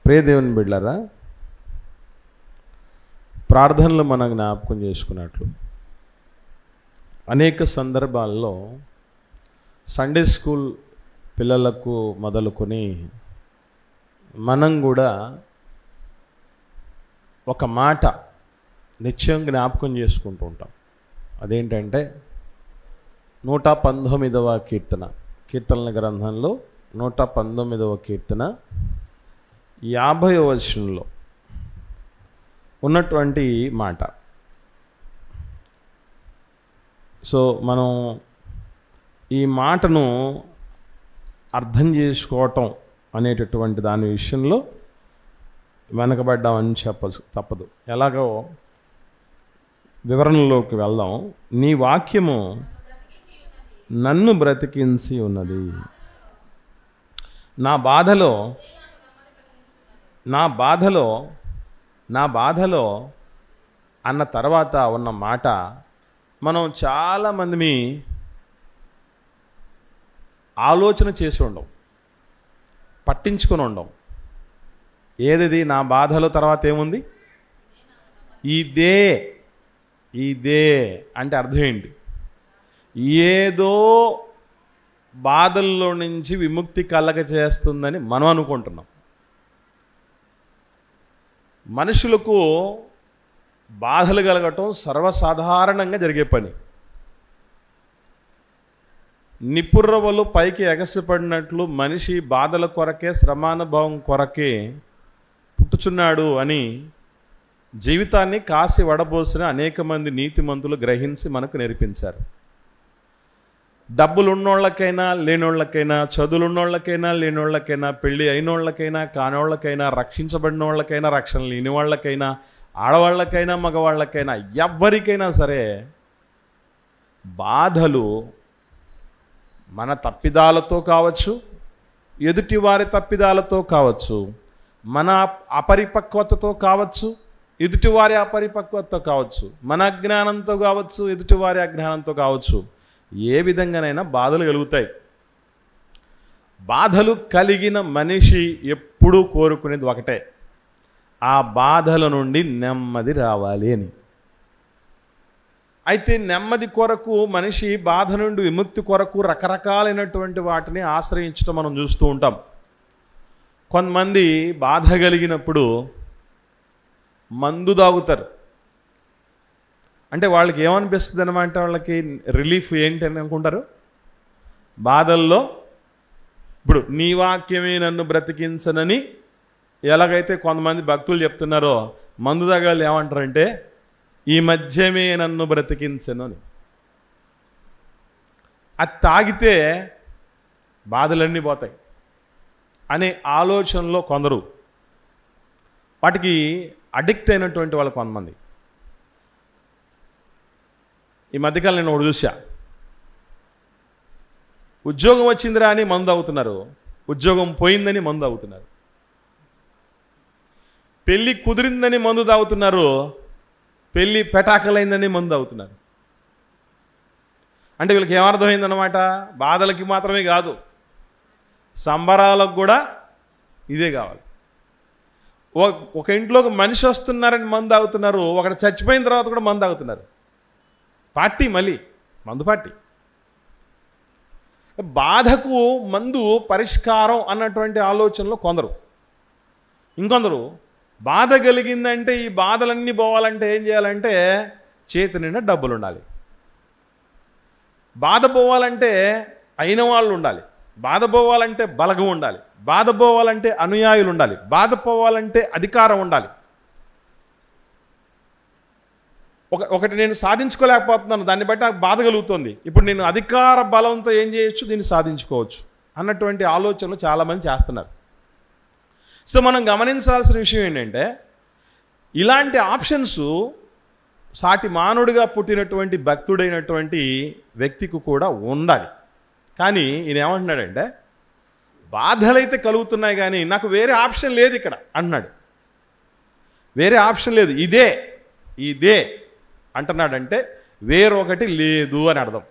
ప్రియ దేవుని బిడ్డలారా, ప్రార్థనలు మనం జ్ఞాపకం చేసుకున్నట్లు అనేక సందర్భాల్లో సండే స్కూల్ పిల్లలకు మొదలుకొని మనం కూడా ఒక మాట నిత్యం జ్ఞాపకం చేసుకుంటూ ఉంటాం. అదేంటంటే 119వ కీర్తనల గ్రంథంలో 119వ కీర్తన 50వ వచనంలో ఉన్నటువంటి మాట. సో మనం ఈ మాటను అర్థం చేసుకోవటం అనేటటువంటి దాని విషయంలో వెనకబడ్డామని తప్పదు. ఎలాగో వివరణలోకి వెళ్దాం. నీ వాక్యము నన్ను బ్రతికించి ఉన్నది, నా బాధలో అన్న తర్వాత ఉన్న మాట మనం చాలామంది ఆలోచన చేసి ఉండం, పట్టించుకొని ఉండం. ఏది నా బాధలో తర్వాత ఏముంది? ఇదే అంటే అర్థం ఏంటి? ఏదో బాధల్లో నుంచి విముక్తి కలగ చేస్తుందని మనం అనుకుంటున్నాం. మనుషులకు బాధలు కలగటం సర్వసాధారణంగా జరిగే పని. నిపుర్రవలు పైకి ఎగసిపడినట్లు మనిషి బాధల కొరకే, శ్రమానుభవం కొరకే పుట్టుచున్నాడు అని జీవితాన్ని కాసి వడబోసిన అనేక మంది నీతిమంతులు గ్రహించి మనకు నేర్పించారు. డబ్బులున్నోళ్ళకైనా లేనోళ్ళకైనా, చదువులున్నోళ్ళకైనా లేనోళ్ళకైనా, పెళ్ళి అయినోళ్ళకైనా కానోళ్ళకైనా, రక్షించబడిన వాళ్ళకైనా రక్షణ లేని వాళ్ళకైనా, ఆడవాళ్ళకైనా మగవాళ్ళకైనా, ఎవ్వరికైనా సరే బాధలు మన తప్పిదాలతో కావచ్చు, ఎదుటివారి తప్పిదాలతో కావచ్చు, మన అపరిపక్వతతో కావచ్చు, ఎదుటివారి అపరిపక్వతతో కావచ్చు, మన అజ్ఞానంతో కావచ్చు, ఎదుటివారి అజ్ఞానంతో కావచ్చు, ఏ విధంగానైనా బాధలు కలుగుతాయి. బాధలు కలిగిన మనిషి ఎప్పుడూ కోరుకునేది ఒకటే, ఆ బాధల నుండి నెమ్మది రావాలి అని. అయితే నెమ్మది కొరకు మనిషి బాధ నుండి విముక్తి కొరకు రకరకాలైనటువంటి వాటిని ఆశ్రయించడం మనం చూస్తూ ఉంటాం. కొంతమంది బాధ కలిగినప్పుడు మందు తాగుతారు. అంటే వాళ్ళకి ఏమనిపిస్తుంది అనమాట? వాళ్ళకి రిలీఫ్ ఏంటి అని అనుకుంటారు? బాధల్లో ఇప్పుడు నీ వాక్యమే నన్ను బ్రతికించనని ఎలాగైతే కొంతమంది భక్తులు చెప్తున్నారో, మందు తాగాళ్ళు ఏమంటారంటే ఈ మధ్యమే నన్ను బ్రతికించను అని. అది తాగితే బాధలన్నీ పోతాయి అనే ఆలోచనలో కొందరు, వాటికి అడిక్ట్ అయినటువంటి వాళ్ళు కొంతమంది. ఈ మధ్యకాలం నేను ఒకటి చూసా. ఉద్యోగం వచ్చిందిరా అని మందు అవుతున్నారు, ఉద్యోగం పోయిందని మందు అవుతున్నారు. పెళ్ళి కుదిరిందని మందు తాగుతున్నారు, పెళ్ళి పెటాకలైందని మందు అవుతున్నారు. అంటే వీళ్ళకి ఏమర్థమైందనమాట? బాధలకి మాత్రమే కాదు, సంబరాలకు కూడా ఇదే కావాలి. ఒక ఇంట్లోకి మనిషి వస్తున్నారని మందు తాగుతున్నారు, ఒకటి చచ్చిపోయిన తర్వాత కూడా మందు తాగుతున్నారు. పార్టీ, మళ్ళీ మందు పార్టీ. బాధకు మందు పరిష్కారం అన్నటువంటి ఆలోచనలో కొందరు. ఇంకొందరు బాధ కలిగిందంటే ఈ బాధలన్నీ పోవాలంటే ఏం చేయాలంటే చేతి నిండా డబ్బులు ఉండాలి. బాధ పోవాలంటే అయిన వాళ్ళు ఉండాలి, బాధ పోవాలంటే బలగం ఉండాలి, బాధ పోవాలంటే అనుయాయులు ఉండాలి, బాధ పోవాలంటే అధికారం ఉండాలి. ఒకటి నేను సాధించుకోలేకపోతున్నాను, దాన్ని బట్టి నాకు బాధ కలుగుతుంది, ఇప్పుడు నేను అధికార బలంతో ఏం చేయొచ్చు, దీన్ని సాధించుకోవచ్చు అన్నటువంటి ఆలోచనలు చాలామంది చేస్తున్నారు. సో మనం గమనించాల్సిన విషయం ఏంటంటే, ఇలాంటి ఆప్షన్స్ సాటి మానవుడిగా పుట్టినటువంటి భక్తుడైనటువంటి వ్యక్తికి కూడా ఉండాలి. కానీ ఈయన ఏమంటున్నాడంటే, బాధలైతే కలుగుతున్నాయి కానీ నాకు వేరే ఆప్షన్ లేదు ఇక్కడ అన్నాడు. వేరే ఆప్షన్ లేదు, ఇదే అంటున్నాడంటే వేరొకటి లేదు అని అర్థం.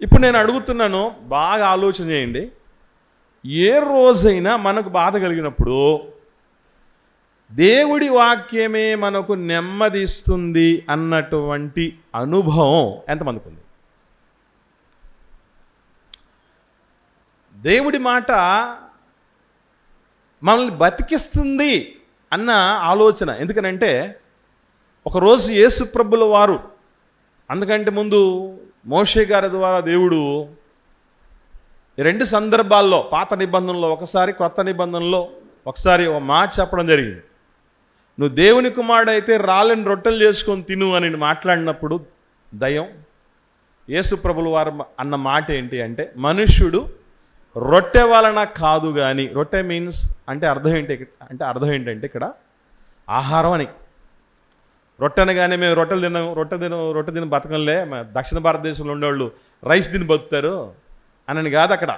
ఇప్పుడు నేను అడుగుతున్నాను, బాగా ఆలోచన చేయండి. ఏ రోజైనా మనకు బాధ కలిగినప్పుడు దేవుడి వాక్యమే మనకు నెమ్మదిస్తుంది అన్నటువంటి అనుభవం ఎంతమందికి ఉంది? దేవుడి మాట మనల్ని బతికిస్తుంది అన్న ఆలోచన. ఎందుకనంటే ఒకరోజు యేసు ప్రభుల వారు, అందుకంటే ముందు మోషే గారి ద్వారా దేవుడు రెండు సందర్భాల్లో, పాత నిబంధనలో ఒకసారి, కొత్త నిబంధనలో ఒకసారి ఒక మాట చెప్పడం జరిగింది. నువ్వు దేవుని కుమారుడైతే రాళ్ళని రొట్టెలు చేసుకొని తిను అని మాట్లాడినప్పుడు దయ్యం యేసు ప్రభుల వారు అన్న మాట ఏంటి అంటే, మనుష్యుడు రొట్టె వలన కాదు కానీ, రొట్టె మీన్స్ అంటే అర్థం ఏంటంటే ఇక్కడ ఆహారం అని. రొట్టెనగానే మేము రొట్టె తిన బతకంలే, దక్షిణ భారతదేశంలో ఉండేవాళ్ళు రైస్ తిని బతుకుతారు అని కాదు అక్కడ.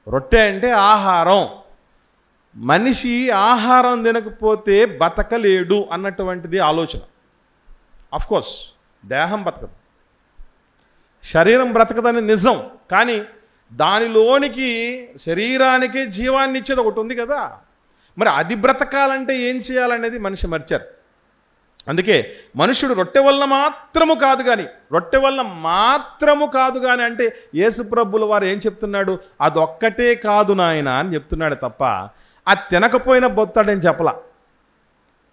రొట్టె అంటే ఆహారం. మనిషి ఆహారం తినకపోతే బతకలేడు అన్నటువంటిది ఆలోచన. కోర్స్ దేహం బతకదు, శరీరం బ్రతకదని నిజం. కానీ దానిలోనికి శరీరానికి జీవాన్ని ఇచ్చేది ఒకటి ఉంది కదా. మరి అది బ్రతకాలంటే ఏం చేయాలనేది మనిషి మర్చారు. అందుకే మనుషుడు రొట్టె వలన మాత్రము కాదు కానీ అంటే యేసు ప్రభుల వారు ఏం చెప్తున్నాడు? అదొక్కటే కాదు నాయన అని చెప్తున్నాడు తప్ప అది తినకపోయినా బొత్తాడని చెప్పలా.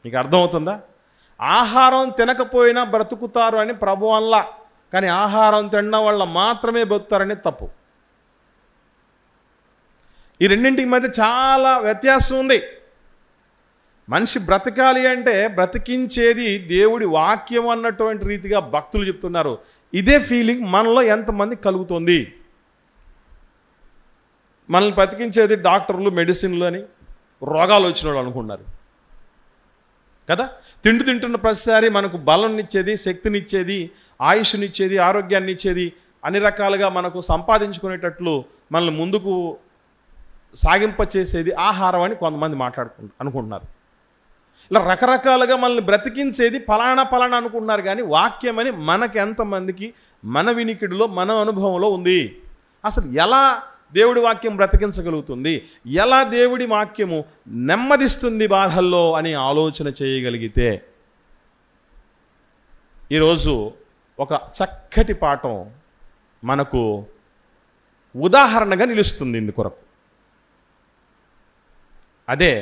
మీకు అర్థమవుతుందా? ఆహారం తినకపోయినా బ్రతుకుతారు అని ప్రభు అనలా, కానీ ఆహారం తినడం వల్ల మాత్రమే బతుకుతారని తప్పు. ఈ రెండింటికి మధ్య చాలా వ్యత్యాసం ఉంది. మనిషి బ్రతకాలి అంటే బ్రతికించేది దేవుడి వాక్యం అన్నటువంటి రీతిగా భక్తులు చెప్తున్నారు. ఇదే ఫీలింగ్ మనలో ఎంతమంది కలుగుతుంది? మనల్ని బ్రతికించేది డాక్టర్లు, మెడిసిన్లు అని రోగాలు వచ్చిన వాళ్ళు అనుకున్నారు కదా. తింటున్న ప్రతిసారి మనకు బలంనిచ్చేది, శక్తినిచ్చేది, ఆయుష్నిచ్చేది, ఆరోగ్యాన్ని ఇచ్చేది, అన్ని రకాలుగా మనకు సంపాదించుకునేటట్లు మనల్ని ముందుకు సాగింపచేసేది ఆహారం అని కొంతమంది అనుకుంటున్నారు. ఇలా రకరకాలుగా మనల్ని బ్రతికించేది ఫలానా అనుకుంటున్నారు. కానీ వాక్యం అని మనకి ఎంతమందికి మన వినికిడిలో, మన అనుభవంలో ఉంది? అసలు ఎలా దేవుడి వాక్యం బ్రతికించగలుగుతుంది, ఎలా దేవుడి వాక్యము నెమ్మదిస్తుంది బాధల్లో అని ఆలోచన చేయగలిగితే ఈరోజు ఒక చక్కటి పాఠం మనకు ఉదాహరణగా నిలుస్తుంది ఇందు కొరకు. అదే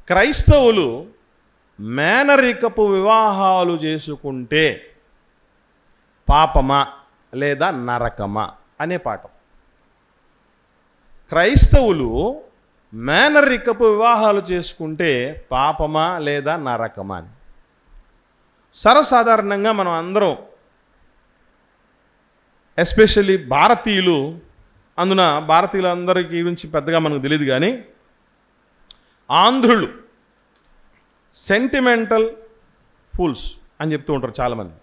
క్రైస్తవులు మేనరికపు వివాహాలు చేసుకుంటే పాపమా లేదా నరకమా అనే పాఠం. క్రైస్తవులు మేనరికపు వివాహాలు చేసుకుంటే పాపమా లేదా నరకమా అని. సర్వసాధారణంగా మనం అందరం, ఎస్పెషల్లీ భారతీయులు, అందున భారతీయులందరికీ గురించి పెద్దగా మనకు తెలియదు కానీ ఆంధ్రులు సెంటిమెంటల్ ఫూల్స్ అని చెప్తూ ఉంటారు చాలామంది.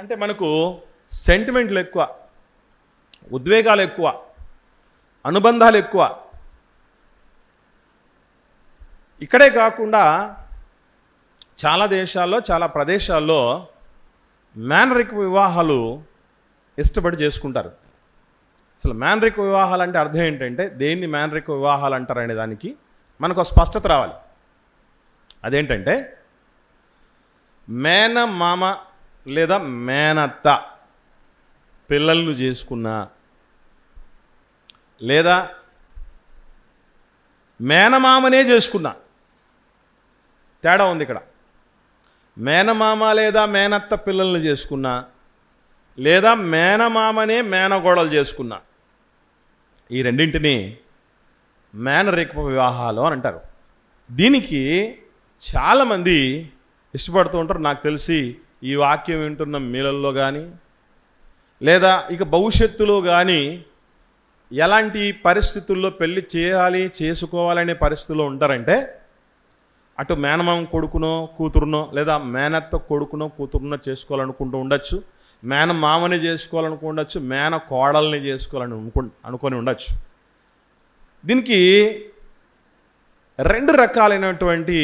అంటే మనకు సెంటిమెంట్లు ఎక్కువ, ఉద్వేగాలు ఎక్కువ, అనుబంధాలు ఎక్కువ. ఇక్కడే కాకుండా చాలా దేశాల్లో, చాలా ప్రదేశాల్లో మేనరిక వివాహాలు ఇష్టపడి చేసుకుంటారు. అసలు మేనరిక వివాహాలు అంటే అర్థం ఏంటంటే, దేన్ని మేనరిక వివాహాలు అంటారనే దానికి మనకు స్పష్టత రావాలి. అదేంటంటే, మేనమామ లేదా మేనత్త పిల్లలను చేసుకున్నా, లేదా మేనమామనే చేసుకున్నా, తేడా ఉంది ఇక్కడ. మేనమామ లేదా మేనత్త పిల్లల్ని చేసుకున్నా, లేదా మేనమామనే మేనగోడలు చేసుకున్నా, ఈ రెండింటిని మేనరిక వివాహాలు అని అంటారు. దీనికి చాలామంది ఇష్టపడుతూ ఉంటారు. నాకు తెలిసి ఈ వాక్యం వింటున్న మీలల్లో కానీ, లేదా ఇక భవిష్యత్తులో కానీ ఎలాంటి పరిస్థితుల్లో పెళ్లి చేయాలి, చేసుకోవాలనే పరిస్థితుల్లో ఉంటారంటే, అటు మేనమామ కొడుకునో కూతురునో, లేదా మేనత్త కొడుకునో కూతురునో చేసుకోవాలనుకుంటూ ఉండొచ్చు, మేనమామని చేసుకోవాలనుకుండొచ్చు, మేన కోడల్ని చేసుకోవాలని అనుకొని ఉండొచ్చు. దీనికి రెండు రకాలైనటువంటి,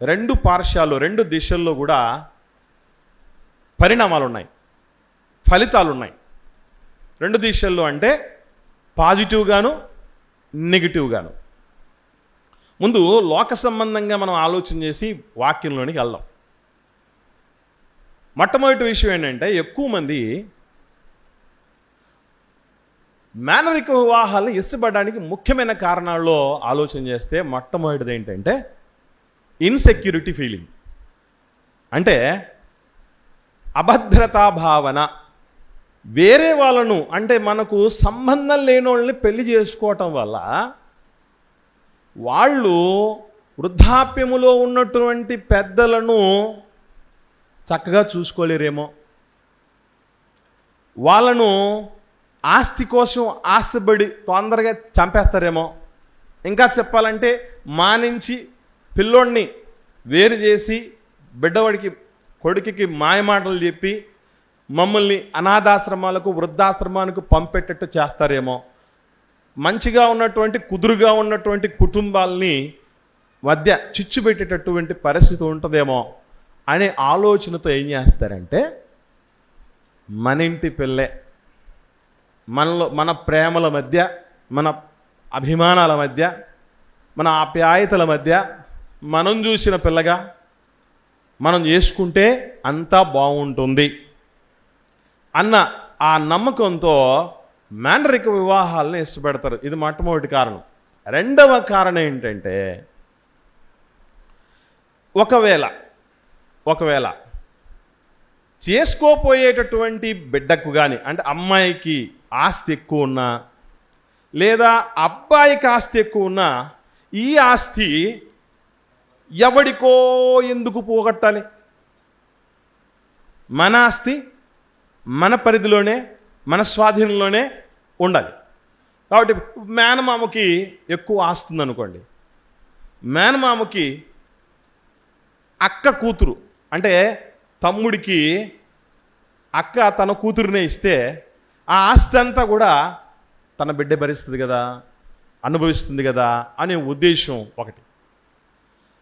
రెండు పార్శ్వాలు, రెండు దిశల్లో కూడా పరిణామాలు ఉన్నాయి, ఫలితాలు ఉన్నాయి. రెండు దిశల్లో అంటే పాజిటివ్గాను నెగిటివ్గాను. ముందు లోక సంబంధంగా మనం ఆలోచన చేసి వాక్యంలోనికి వెళ్దాం. మొట్టమొదటి విషయం ఏంటంటే, ఎక్కువ మంది మేనరిక వివాహాలను ఇష్టపడడానికి ముఖ్యమైన కారణాల్లో ఆలోచన చేస్తే మొట్టమొదటిది ఏంటంటే ఇన్సెక్యూరిటీ ఫీలింగ్. అంటే అభద్రతా భావన. వేరే వాళ్ళను, అంటే మనకు సంబంధం లేని వాళ్ళని పెళ్లి చేసుకోవటం వల్ల వాళ్ళు వృద్ధాప్యములో ఉన్నటువంటి పెద్దలను చక్కగా చూసుకోలేరేమో, వాళ్ళను ఆస్తి కోసం ఆశపడి తొందరగా చంపేస్తారేమో, ఇంకా చెప్పాలంటే మానించి పిల్లోడిని వేరు చేసి బిడ్డవాడికి కొడుకుకి మాయమాటలు చెప్పి మమ్మల్ని అనాథాశ్రమాలకు వృద్ధాశ్రమానికి పంపేటట్టు చేస్తారేమో, మంచిగా ఉన్నటువంటి కుదురుగా ఉన్నటువంటి కుటుంబాలని మధ్య చిచ్చు పెట్టేటటువంటి పరిస్థితి ఉంటుందేమో అనే ఆలోచనతో ఏం చేస్తారంటే, మన ఇంటి పిల్లే, మనలో మన ప్రేమల మధ్య, మన అభిమానాల మధ్య, మన ఆప్యాయతల మధ్య మనం చూసిన పిల్లగా మనం చేసుకుంటే అంతా బాగుంటుంది అన్న ఆ నమ్మకంతో మేనరిక వివాహాలను ఇష్టపడతారు. ఇది మొట్టమొదటి కారణం. రెండవ కారణం ఏంటంటే, ఒకవేళ చేసుకోపోయేటటువంటి బిడ్డకు కానీ, అంటే అమ్మాయికి ఆస్తి ఎక్కువ ఉన్నా లేదా అబ్బాయికి ఆస్తి ఎక్కువ ఉన్నా, ఈ ఆస్తి ఎవడికో ఎందుకు పోగొట్టాలి? మన ఆస్తి మన పరిధిలోనే, మన స్వాధీనంలోనే ఉండాలి. కాబట్టి మేనమామకి ఎక్కువ ఆస్తి ఉందనుకోండి, మేనమామకి అక్క కూతురు, అంటే తమ్ముడికి అక్క తన కూతురునే ఇస్తే ఆ ఆస్తి అంతా కూడా తన బిడ్డ భరిస్తుంది కదా, అనుభవిస్తుంది కదా అనే ఉద్దేశం ఒకటి.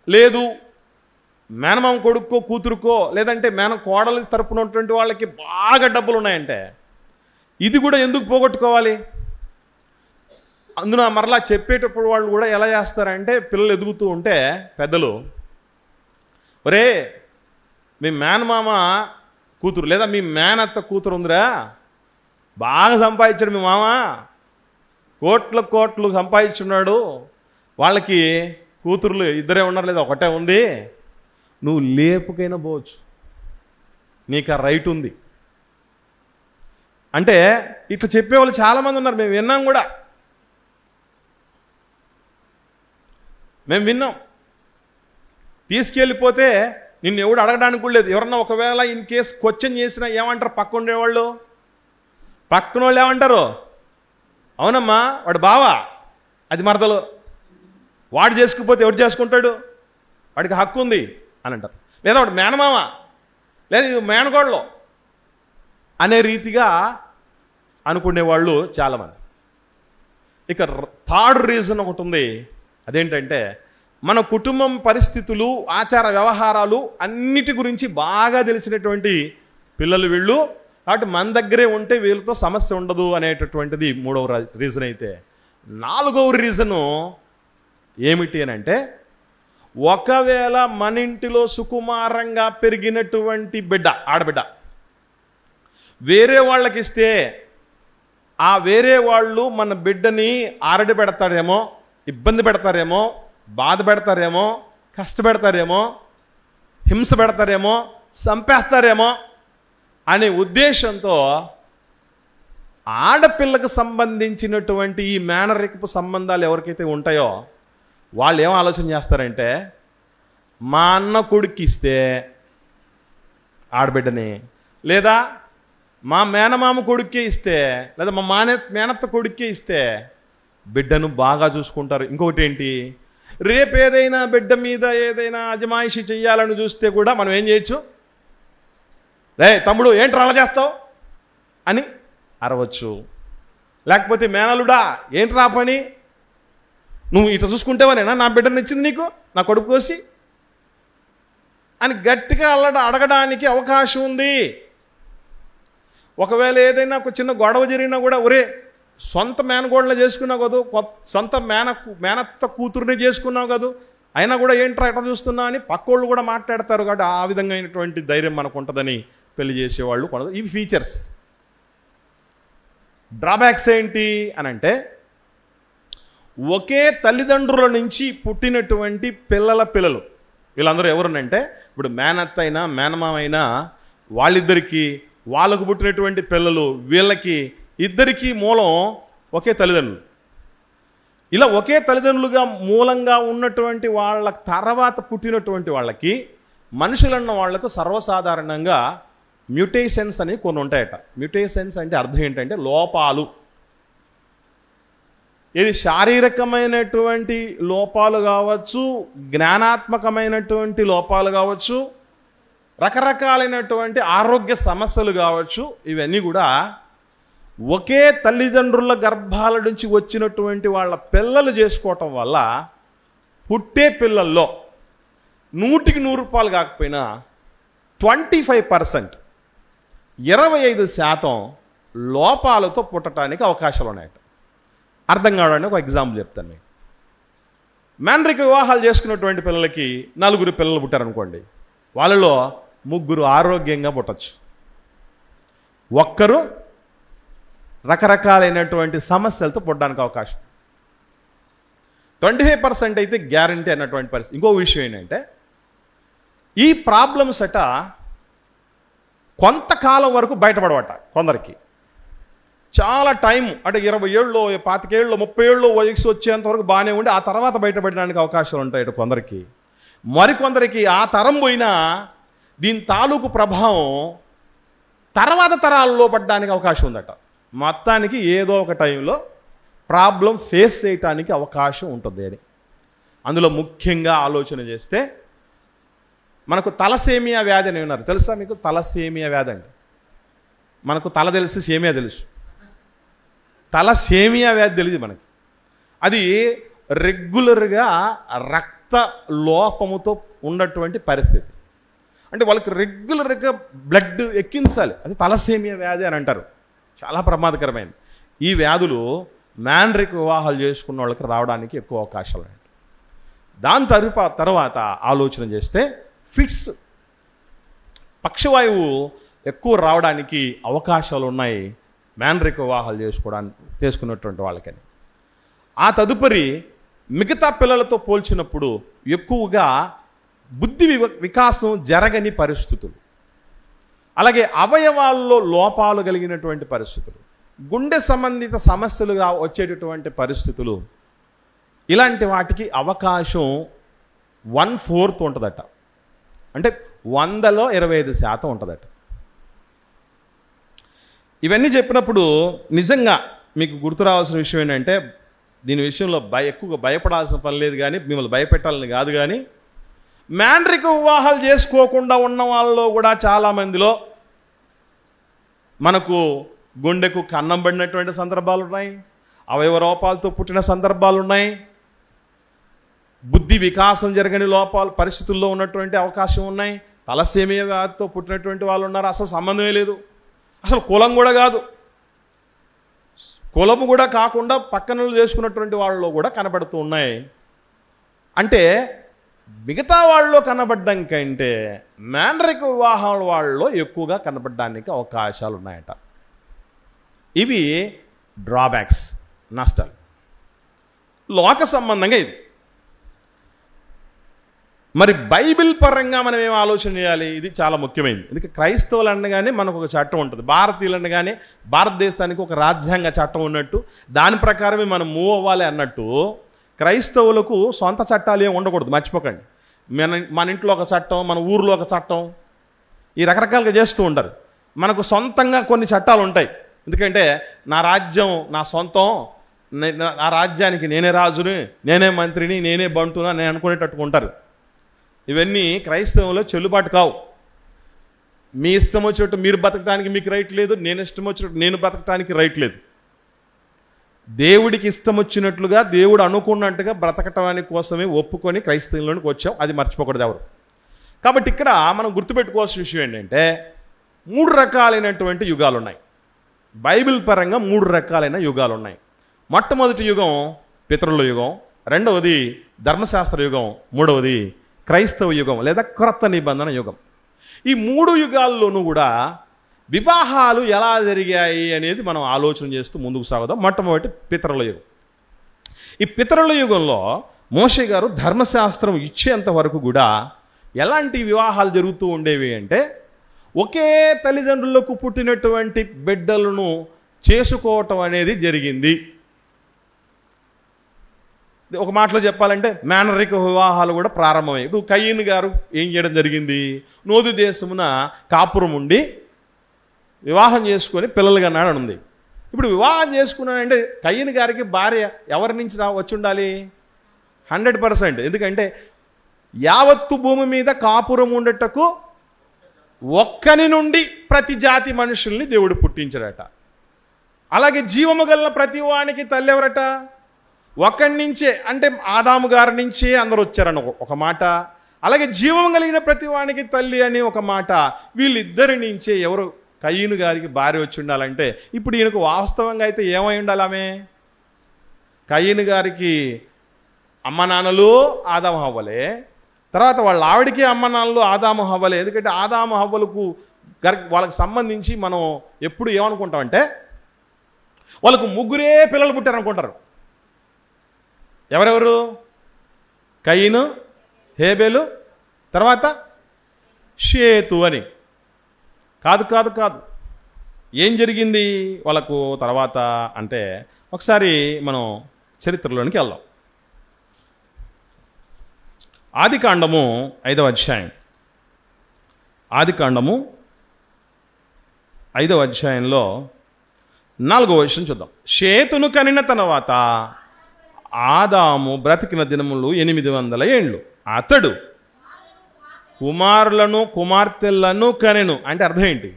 లేదు మేనమామ కొడుకో కూతురుకో, లేదంటే మేన కోడలి తరపున ఉన్నటువంటి వాళ్ళకి బాగా డబ్బులు ఉన్నాయంటే ఇది కూడా ఎందుకు పోగొట్టుకోవాలి? అందున మరలా చెప్పేటప్పుడు వాళ్ళు కూడా ఎలా చేస్తారంటే, పిల్లలు ఎదుగుతూ ఉంటే పెద్దలు, ఒరే మీ మేనమామ కూతురు లేదా మీ మేనత్త కూతురు ఉందిరా, బాగా సంపాదించాడు మీ మామ, కోట్లు సంపాదించున్నాడు, వాళ్ళకి కూతురులు ఇద్దరే ఉన్నారు లేదా ఒకటే ఉంది, నువ్వు లేపుకైనా పోవచ్చు, నీకు ఆ రైట్ ఉంది అంటే ఇట్లా చెప్పేవాళ్ళు చాలామంది ఉన్నారు. మేము విన్నాం కూడా, మేము విన్నాం. తీసుకెళ్ళిపోతే నిన్ను ఎవడు అడగడానికి కూడా లేదు. ఎవరన్నా ఒకవేళ ఇన్ కేస్ క్వశ్చన్ చేసినా ఏమంటారు పక్క ఉండేవాళ్ళు? పక్కన వాళ్ళు ఏమంటారు? అవునమ్మా వాడు బావా, అది మరదలు, వాడు చేసుకుపోతే ఎవరు చేసుకుంటాడు, వాడికి హక్కు ఉంది అని అంటారు. లేదా వాడు మేనమామ, లేదా ఇది మేనగోళ్ళు అనే రీతిగా అనుకునేవాళ్ళు చాలామంది. ఇక థర్డ్ రీజన్ ఒకటి ఉంది. అదేంటంటే, మన కుటుంబం పరిస్థితులు, ఆచార వ్యవహారాలు అన్నిటి గురించి బాగా తెలిసినటువంటి పిల్లలు వీళ్ళు, కాబట్టి మన దగ్గరే ఉంటే వీళ్ళతో సమస్య ఉండదు అనేటటువంటిది మూడవ రీజన్. అయితే నాలుగవ రీజను ఏమిటి అని అంటే, ఒకవేళ మన ఇంటిలో సుకుమారంగా పెరిగినటువంటి బిడ్డ, ఆడబిడ్డ వేరే వాళ్ళకి ఇస్తే ఆ వేరే వాళ్ళు మన బిడ్డని ఆరడి పెడతారేమో, ఇబ్బంది పెడతారేమో, బాధ పెడతారేమో, కష్టపెడతారేమో, హింస పెడతారేమో, చంపేస్తారేమో అనే ఉద్దేశంతో ఆడపిల్లకు సంబంధించినటువంటి ఈ మేనరికపు సంబంధాలు ఎవరికైతే ఉంటాయో వాళ్ళు ఏం ఆలోచన చేస్తారంటే, మా అన్న కొడుక్కి ఇస్తే ఆడబిడ్డని, లేదా మా మేనమామ కొడుక్కే ఇస్తే, లేదా మా మేనత్త కొడుక్కే ఇస్తే బిడ్డను బాగా చూసుకుంటారు. ఇంకొకటి ఏంటి, రేపు ఏదైనా బిడ్డ మీద ఏదైనా అజమాయిషి చెయ్యాలని చూస్తే కూడా మనం ఏం చేయొచ్చు, రే తమ్ముడు ఏంటి అలా చేస్తావు అని అరవచ్చు. లేకపోతే మేనలుడా ఏంటి రా పని, నువ్వు ఇట్లా చూసుకుంటేవనేనా నా బిడ్డను ఇచ్చింది నీకు, నా కొడుకు కోసి అని గట్టిగా అడగడానికి అవకాశం ఉంది. ఒకవేళ ఏదైనా ఒక చిన్న గొడవ జరిగినా కూడా ఒరే సొంత మేనగోడలు చేసుకున్నావు కదా, సొంత మేనత్త కూతురుని చేసుకున్నావు కదా, అయినా కూడా ఏంట్రా ఎట్లా చూస్తున్నావు అని పక్కోళ్ళు కూడా మాట్లాడతారు. కాబట్టి ఆ విధంగా అయినటువంటి ధైర్యం మనకు ఉంటుందని పెళ్లి చేసేవాళ్ళు కొనదు. ఇవి ఫీచర్స్. డ్రాబ్యాక్స్ ఏంటి అని అంటే, ఒకే తల్లిదండ్రుల నుంచి పుట్టినటువంటి పిల్లలు వీళ్ళందరూ ఎవరునంటే, ఇప్పుడు మేనత్త అయినా మేనమామ అయినా వాళ్ళిద్దరికీ వాళ్ళకు పుట్టినటువంటి పిల్లలు వీళ్ళకి ఇద్దరికీ మూలం ఒకే తల్లిదండ్రులు. ఇలా ఒకే తల్లిదండ్రులుగా మూలంగా ఉన్నటువంటి వాళ్ళ తర్వాత పుట్టినటువంటి వాళ్ళకి మనుషులన్న వాళ్లకు సర్వసాధారణంగా మ్యూటేషన్స్ అని కొన్ని ఉంటాయట. మ్యూటేషన్స్ అంటే అర్థం ఏంటంటే లోపాలు. ఇది శారీరకమైనటువంటి లోపాలు కావచ్చు, జ్ఞానాత్మకమైనటువంటి లోపాలు కావచ్చు, రకరకాలైనటువంటి ఆరోగ్య సమస్యలు కావచ్చు. ఇవన్నీ కూడా ఒకే తల్లిదండ్రుల గర్భాల నుంచి వచ్చినటువంటి వాళ్ళ పిల్లలు చేసుకోవటం వల్ల పుట్టే పిల్లల్లో 100% కాకపోయినా 25%, 25% లోపాలతో పుట్టడానికి అవకాశాలు ఉన్నాయట. అర్థం కావడానికి ఒక ఎగ్జాంపుల్ చెప్తాను మీకు. మ్యాన్రిక వివాహాలు చేసుకున్నటువంటి పిల్లలకి 4 పిల్లలు పుట్టారనుకోండి, వాళ్ళలో 3 ఆరోగ్యంగా పుట్టచ్చు, 1 రకరకాలైనటువంటి సమస్యలతో పుట్టడానికి అవకాశం. 25% అయితే గ్యారంటీ అన్నటువంటి పరిస్థితి. ఇంకో విషయం ఏంటంటే, ఈ ప్రాబ్లమ్స్ అట కొంతకాలం వరకు బయటపడవట. కొందరికి చాలా టైం, అంటే 20 ఏళ్ళు, 25 ఏళ్ళు, 30 ఏళ్ళు వయసు వచ్చేంత వరకు బాగానే ఉండి ఆ తర్వాత బయటపడడానికి అవకాశాలు ఉంటాయట కొందరికి. మరికొందరికి ఆ తరం పోయినా దీని తాలూకు ప్రభావం తర్వాత తరాల్లో పడడానికి అవకాశం ఉందట. మొత్తానికి ఏదో ఒక టైంలో ప్రాబ్లం ఫేస్ చేయటానికి అవకాశం ఉంటుంది అని. అందులో ముఖ్యంగా ఆలోచన చేస్తే మనకు తలసేమియా వ్యాధి అని ఉన్నారు. తెలుసా మీకు తలసేమియా వ్యాధి అంటే? మనకు తల తెలుసు, సేమియా తెలుసు. తలసేమియా వ్యాధి తెలియదు మనకి. అది రెగ్యులర్గా రక్త లోపముతో ఉన్నటువంటి పరిస్థితి. అంటే వాళ్ళకి రెగ్యులర్గా బ్లడ్ ఎక్కించాలి, అది తలసేమియా వ్యాధి అని అంటారు. చాలా ప్రమాదకరమైనది. ఈ వ్యాధులు మ్యాన్రిక్ వివాహాలు చేసుకున్న వాళ్ళకి రావడానికి ఎక్కువ అవకాశాలు ఉన్నాయి. దాని తర్వాత ఆలోచన చేస్తే ఫిట్స్, పక్షవాయువు ఎక్కువ రావడానికి అవకాశాలు ఉన్నాయి మ్యాన్రిక్ వివాహాలు చేసుకున్నటువంటి వాళ్ళకని. ఆ తదుపరి మిగతా పిల్లలతో పోల్చినప్పుడు ఎక్కువగా బుద్ధి వికాసం జరగని పరిస్థితులు, అలాగే అవయవాల్లో లోపాలు కలిగినటువంటి పరిస్థితులు, గుండె సంబంధిత సమస్యలుగా వచ్చేటటువంటి పరిస్థితులు, ఇలాంటి వాటికి అవకాశం 1/4 ఉంటుందట. అంటే 100లో 25% ఉంటుందట. ఇవన్నీ చెప్పినప్పుడు నిజంగా మీకు గుర్తు రావాల్సిన విషయం ఏంటంటే, దీని విషయంలో ఎక్కువగా భయపడాల్సిన పని లేదు, కానీ మిమ్మల్ని భయపెట్టాలని కాదు. కానీ మ్యాన్రిక వివాహాలు చేసుకోకుండా ఉన్న వాళ్ళలో కూడా చాలామందిలో మనకు గుండెకు కన్నం పడినటువంటి సందర్భాలు ఉన్నాయి, అవయవ లోపాలతో పుట్టిన సందర్భాలు ఉన్నాయి, బుద్ధి వికాసం జరగని పరిస్థితుల్లో ఉన్నటువంటి అవకాశం ఉన్నాయి, తలసేమియా వ్యాధితో పుట్టినటువంటి వాళ్ళు ఉన్నారు. అసలు సంబంధమే లేదు, అసలు కులం కూడా కాదు, కులము కూడా కాకుండా పక్కన చేసుకున్నటువంటి వాళ్ళలో కూడా కనబడుతూ ఉన్నాయి. అంటే మిగతా వాళ్ళలో కనబడ్డం కంటే మ్యాన్రిక వివాహాల వాళ్ళలో ఎక్కువగా కనబడడానికి అవకాశాలు ఉన్నాయట. ఇవి డ్రాబ్యాక్స్, నష్టాలు. లోక సంబంధంగా ఇది. మరి బైబిల్ పరంగా మనం ఏం ఆలోచన చేయాలి? ఇది చాలా ముఖ్యమైనది. ఎందుకంటే క్రైస్తవులు అనగానే మనకు ఒక చట్టం ఉంటుంది, భారతీయులు అనగానే భారతదేశానికి ఒక రాజ్యాంగ చట్టం ఉన్నట్టు దాని ప్రకారమే మనం మూవ్ అవ్వాలి అన్నట్టు క్రైస్తవులకు సొంత చట్టాలు ఏమి ఉండకూడదు, మర్చిపోకండి. మన ఇంట్లో ఒక చట్టం, మన ఊర్లో ఒక చట్టం, ఈ రకరకాలుగా చేస్తూ ఉంటారు. మనకు సొంతంగా కొన్ని చట్టాలు ఉంటాయి. ఎందుకంటే నా రాజ్యం నా సొంతం, నా రాజ్యానికి నేనే రాజుని, నేనే మంత్రిని, నేనే బంటునా నేను అనుకునేటట్టుగా ఉంటారు. ఇవన్నీ క్రైస్తవంలో చెల్లుబాటు కావు. మీ ఇష్టం వచ్చినట్టు మీరు బతకడానికి మీకు రైట్ లేదు, నేను ఇష్టం వచ్చినట్టు నేను బతకడానికి రైట్ లేదు. దేవుడికి ఇష్టం వచ్చినట్లుగా, దేవుడు అనుకున్నట్టుగా బ్రతకటానికి కోసమే ఒప్పుకొని క్రైస్తవంలోనికి వచ్చాం. అది మర్చిపోకూడదు ఎవరు. కాబట్టి ఇక్కడ మనం గుర్తుపెట్టుకోవాల్సిన విషయం ఏంటంటే, 3 రకాలైనటువంటి యుగాలు ఉన్నాయి. బైబిల్ పరంగా 3 రకాలైన యుగాలు ఉన్నాయి. మొట్టమొదటి యుగం పితరుల యుగం, రెండవది ధర్మశాస్త్ర యుగం, మూడవది క్రైస్తవ యుగం లేదా క్రొత్త నిబంధన యుగం. ఈ 3 యుగాల్లోనూ కూడా వివాహాలు ఎలా జరిగాయి అనేది మనం ఆలోచన చేస్తూ ముందుకు సాగుదాం. మొట్టమొదటి పితరుల యుగం. ఈ పితరుల యుగంలో మోషే గారు ధర్మశాస్త్రం ఇచ్చేంత వరకు కూడా ఎలాంటి వివాహాలు జరుగుతూ ఉండేవి అంటే, ఒకే తల్లిదండ్రులకు పుట్టినటువంటి బిడ్డలను చేసుకోవటం అనేది జరిగింది. ఒక మాటలో చెప్పాలంటే మేనరిక వివాహాలు కూడా ప్రారంభమయ్యాయి. ఇప్పుడు కయీను గారు ఏం చేయడం జరిగింది, నోదు దేశమున కాపురం ఉండి వివాహం చేసుకొని పిల్లలు కన్నాడు అని ఉంది. ఇప్పుడు వివాహం చేసుకున్నాడంటే కయీను గారికి భార్య ఎవరి నుంచి వచ్చి ఉండాలి? 100%. ఎందుకంటే యావత్తు భూమి మీద కాపురం ఉండటకు ఒక్కని నుండి ప్రతి జాతి మనుషుల్ని దేవుడు పుట్టించాడట. అలాగే జీవము గల ప్రతి వానికి తల్లి ఎవరట? ఒక్కడి నుంచే, అంటే ఆదాము గారి నుంచే అందరూ వచ్చారని ఒక మాట. అలాగే జీవం కలిగిన ప్రతి వానికి తల్లి అని ఒక మాట. వీళ్ళిద్దరి నుంచే ఎవరు కయీను గారికి భార్య వచ్చి ఉండాలంటే, ఇప్పుడు ఈయనకు వాస్తవంగా అయితే ఏమై ఉండాలి? ఆమె కయీను గారికి అమ్మ నాన్నలు ఆదాము హవ్వలే, తర్వాత వాళ్ళ ఆవిడికి అమ్మ నాన్నలు ఆదాము హవ్వలే. ఎందుకంటే ఆదాము హవ్వలకు వాళ్ళకి సంబంధించి మనం ఎప్పుడు ఏమనుకుంటామంటే, వాళ్ళకు 3 పిల్లలు పుట్టారనుకుంటారు. ఎవరెవరు? కయీను, హేబెలు, తర్వాత షేతు అని. కాదు కాదు కాదు. ఏం జరిగింది వాళ్ళకు తర్వాత అంటే, ఒకసారి మనం చరిత్రలోనికి వెళ్దాం. ఆదికాండము 5వ అధ్యాయం. ఆదికాండము 5వ అధ్యాయంలో 4వ వచనం చూద్దాం. షేతును కనిన తర్వాత ఆదాము బ్రతికిన దినములు 800 ఏండ్లు. అతడు కుమారులను కుమార్తెలను కనెను. అంటే అర్థం ఏంటి?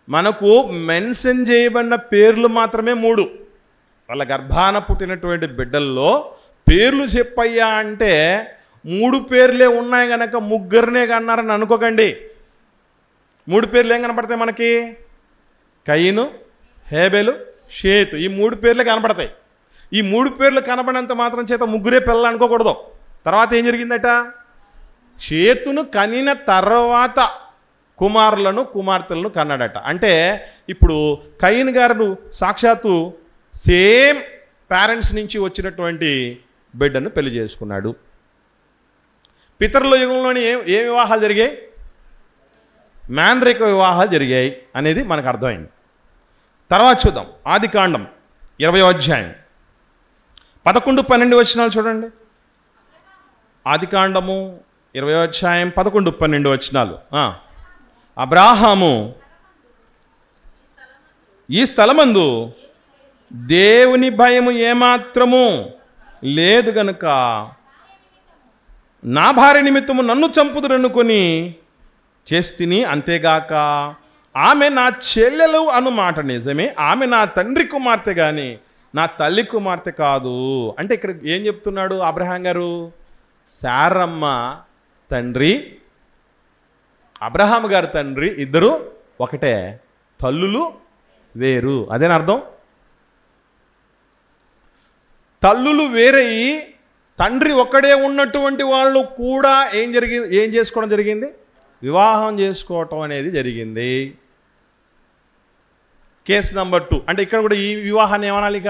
మనకు మెన్షన్ చేయబడిన పేర్లు మాత్రమే 3. వాళ్ళ గర్భాన పుట్టినటువంటి బిడ్డల్లో పేర్లు చెప్పయ్యా అంటే 3 పేర్లే ఉన్నాయి కనుక 3 కన్నారని అనుకోకండి. 3 పేర్లు ఏం కనపడతాయి మనకి? కయీను, హేబెలు, షేతు. ఈ 3 పేర్లే కనపడతాయి. ఈ 3 పేర్లు కనపడినంత మాత్రం చేత 3 పిల్లలు అనుకోకూడదు. తర్వాత ఏం జరిగిందట? షేతును కనిన తర్వాత కుమారులను కుమార్తెలను కన్నాడట. అంటే ఇప్పుడు కయీను గారు సాక్షాత్తు సేమ్ పేరెంట్స్ నుంచి వచ్చినటువంటి బిడ్డను పెళ్లి చేసుకున్నాడు. పితరుల యుగంలోని ఏ వివాహాలు జరిగాయి? మేనరిక వివాహాలు జరిగాయి అనేది మనకు అర్థమైంది. తర్వాత చూద్దాం. ఆదికాండం 20వ అధ్యాయం 11-12 వచనాలు చూడండి. ఆదికాండము 20వ అధ్యాయం 11-12 వచనాలు. అబ్రాహాము ఈ స్థలమందు దేవుని భయము ఏమాత్రము లేదు గనుక నా భార్య నిమిత్తము నన్ను చంపుదురనుకొని చేస్తిని. అంతేగాక ఆమె నా చెల్లెలు అను మాట నిజమే, ఆమె నా తండ్రి కుమార్తె గాని నా తల్లి కుమార్తె కాదు. అంటే ఇక్కడ ఏం చెప్తున్నాడు అబ్రహాం గారు? శారమ్మ తండ్రి, అబ్రహాం గారి తండ్రి ఇద్దరు ఒకటే, తల్లులు వేరు. అదేనా అర్థం? తల్లులు వేరయి తండ్రి ఒక్కడే ఉన్నటువంటి వాళ్ళు కూడా ఏం చేసుకోవడం జరిగింది? వివాహం చేసుకోవటం అనేది జరిగింది. Case number 2. అంటే ఇక్కడ కూడా ఈ వివాహాన్ని ఏమనాలి? ఇక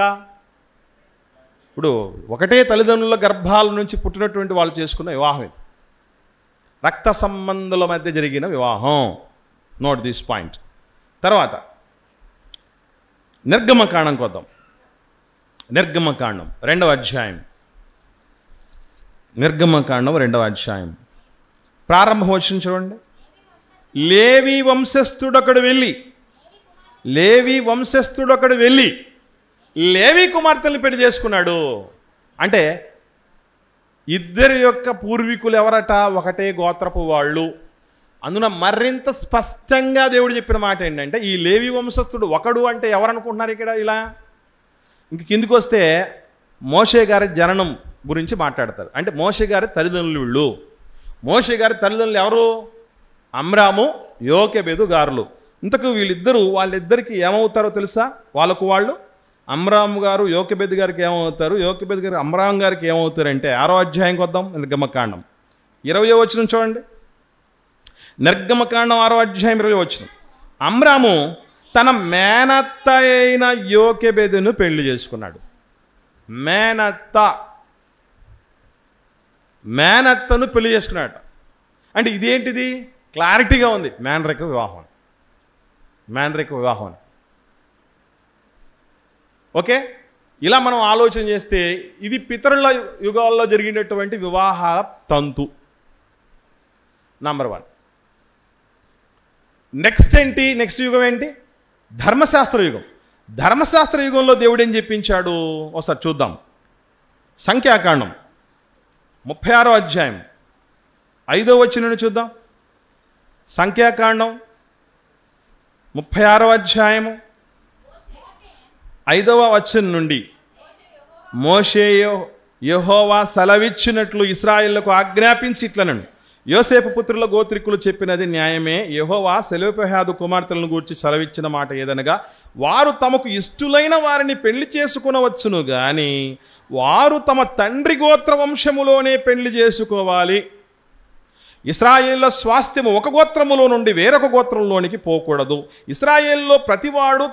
ఇప్పుడు ఒకటే తల్లిదండ్రుల గర్భాల నుంచి పుట్టినటువంటి వాళ్ళు చేసుకున్న వివాహం ఇది. రక్త సంబంధుల మధ్య జరిగిన వివాహం. Note this point. తర్వాత నిర్గమకాండం కొద్దాం. నిర్గమకాండం 2వ అధ్యాయం. నిర్గమకాండం 2వ అధ్యాయం ప్రారంభం వచనం చూడండి. లేవి వంశస్థుడొకడు వెళ్ళి లేవి కుమార్తెల్ని పెళ్లి చేసుకున్నాడు. అంటే ఇద్దరి యొక్క పూర్వీకులు ఎవరట? ఒకటే గోత్రపు వాళ్ళు. అందున మరింత స్పష్టంగా దేవుడు చెప్పిన మాట ఏంటంటే, ఈ లేవి వంశస్థుడు ఒకడు అంటే ఎవరనుకుంటున్నారు ఇక్కడ? ఇలా ఇంక కిందికి వస్తే మోషే గారి జననం గురించి మాట్లాడతారు. అంటే మోషే గారి తల్లిదండ్రులు వీళ్ళు. మోషే గారి తల్లిదండ్రులు ఎవరు? అమ్రాము, యోకెబెదు గారులు. ఇంతకు వాళ్ళిద్దరికి ఏమవుతారో తెలుసా? వాళ్ళకు వాళ్ళు అమ్రాము గారు యోకెబెదు గారికి ఏమవుతారు, యోకెబెదు గారు అమ్రాము గారికి ఏమవుతారంటే 6వ అధ్యాయంకి వద్దాం. నిర్గమకాండం 20వ వచనం చూడండి. నిర్గమకాండం 6వ అధ్యాయం 20వ వచనం. అమ్రాము తన మేనత్త అయిన యోకెబెదును పెళ్లి చేసుకున్నాడు. మేనత్తను పెళ్లి చేసుకున్నాడు. అంటే ఇదేంటిది? క్లారిటీగా ఉంది. మేనరిక వివాహం. ఓకే, ఇలా మనం ఆలోచన చేస్తే ఇది పితరుల యుగాల్లో జరిగినటువంటి వివాహ తంతు. నంబర్ 1. నెక్స్ట్ యుగం ఏంటి? ధర్మశాస్త్ర యుగం. ధర్మశాస్త్ర యుగంలో దేవుడు ఏం చెప్పించాడు ఒకసారి చూద్దాం. సంఖ్యాకాండం 36వ అధ్యాయం 5వ వచనం చూద్దాం. సంఖ్యాకాండం 36వ అధ్యాయము 5వ వచనం నుండి, మోషే యెహోవా సెలవిచ్చినట్లు ఇశ్రాయేలుకు ఆజ్ఞాపించి ఇట్లనను, యోసేపు పుత్రుల గోత్రికులు చెప్పినది న్యాయమే. యెహోవా సెలోపెహాదు కుమార్తెలను గూర్చి సెలవిచ్చిన మాట ఏదనగా, వారు తమకు ఇష్టులైన వారిని పెళ్లి చేసుకునవచ్చును గాని వారు తమ తండ్రి గోత్ర వంశములోనే పెళ్లి చేసుకోవాలి. ఇశ్రాయేళ్ల స్వాస్థ్యము ఒక గోత్రములో నుండి వేరొక గోత్రంలోనికి పోకూడదు. ఇశ్రాయేల్లో ప్రతివాడు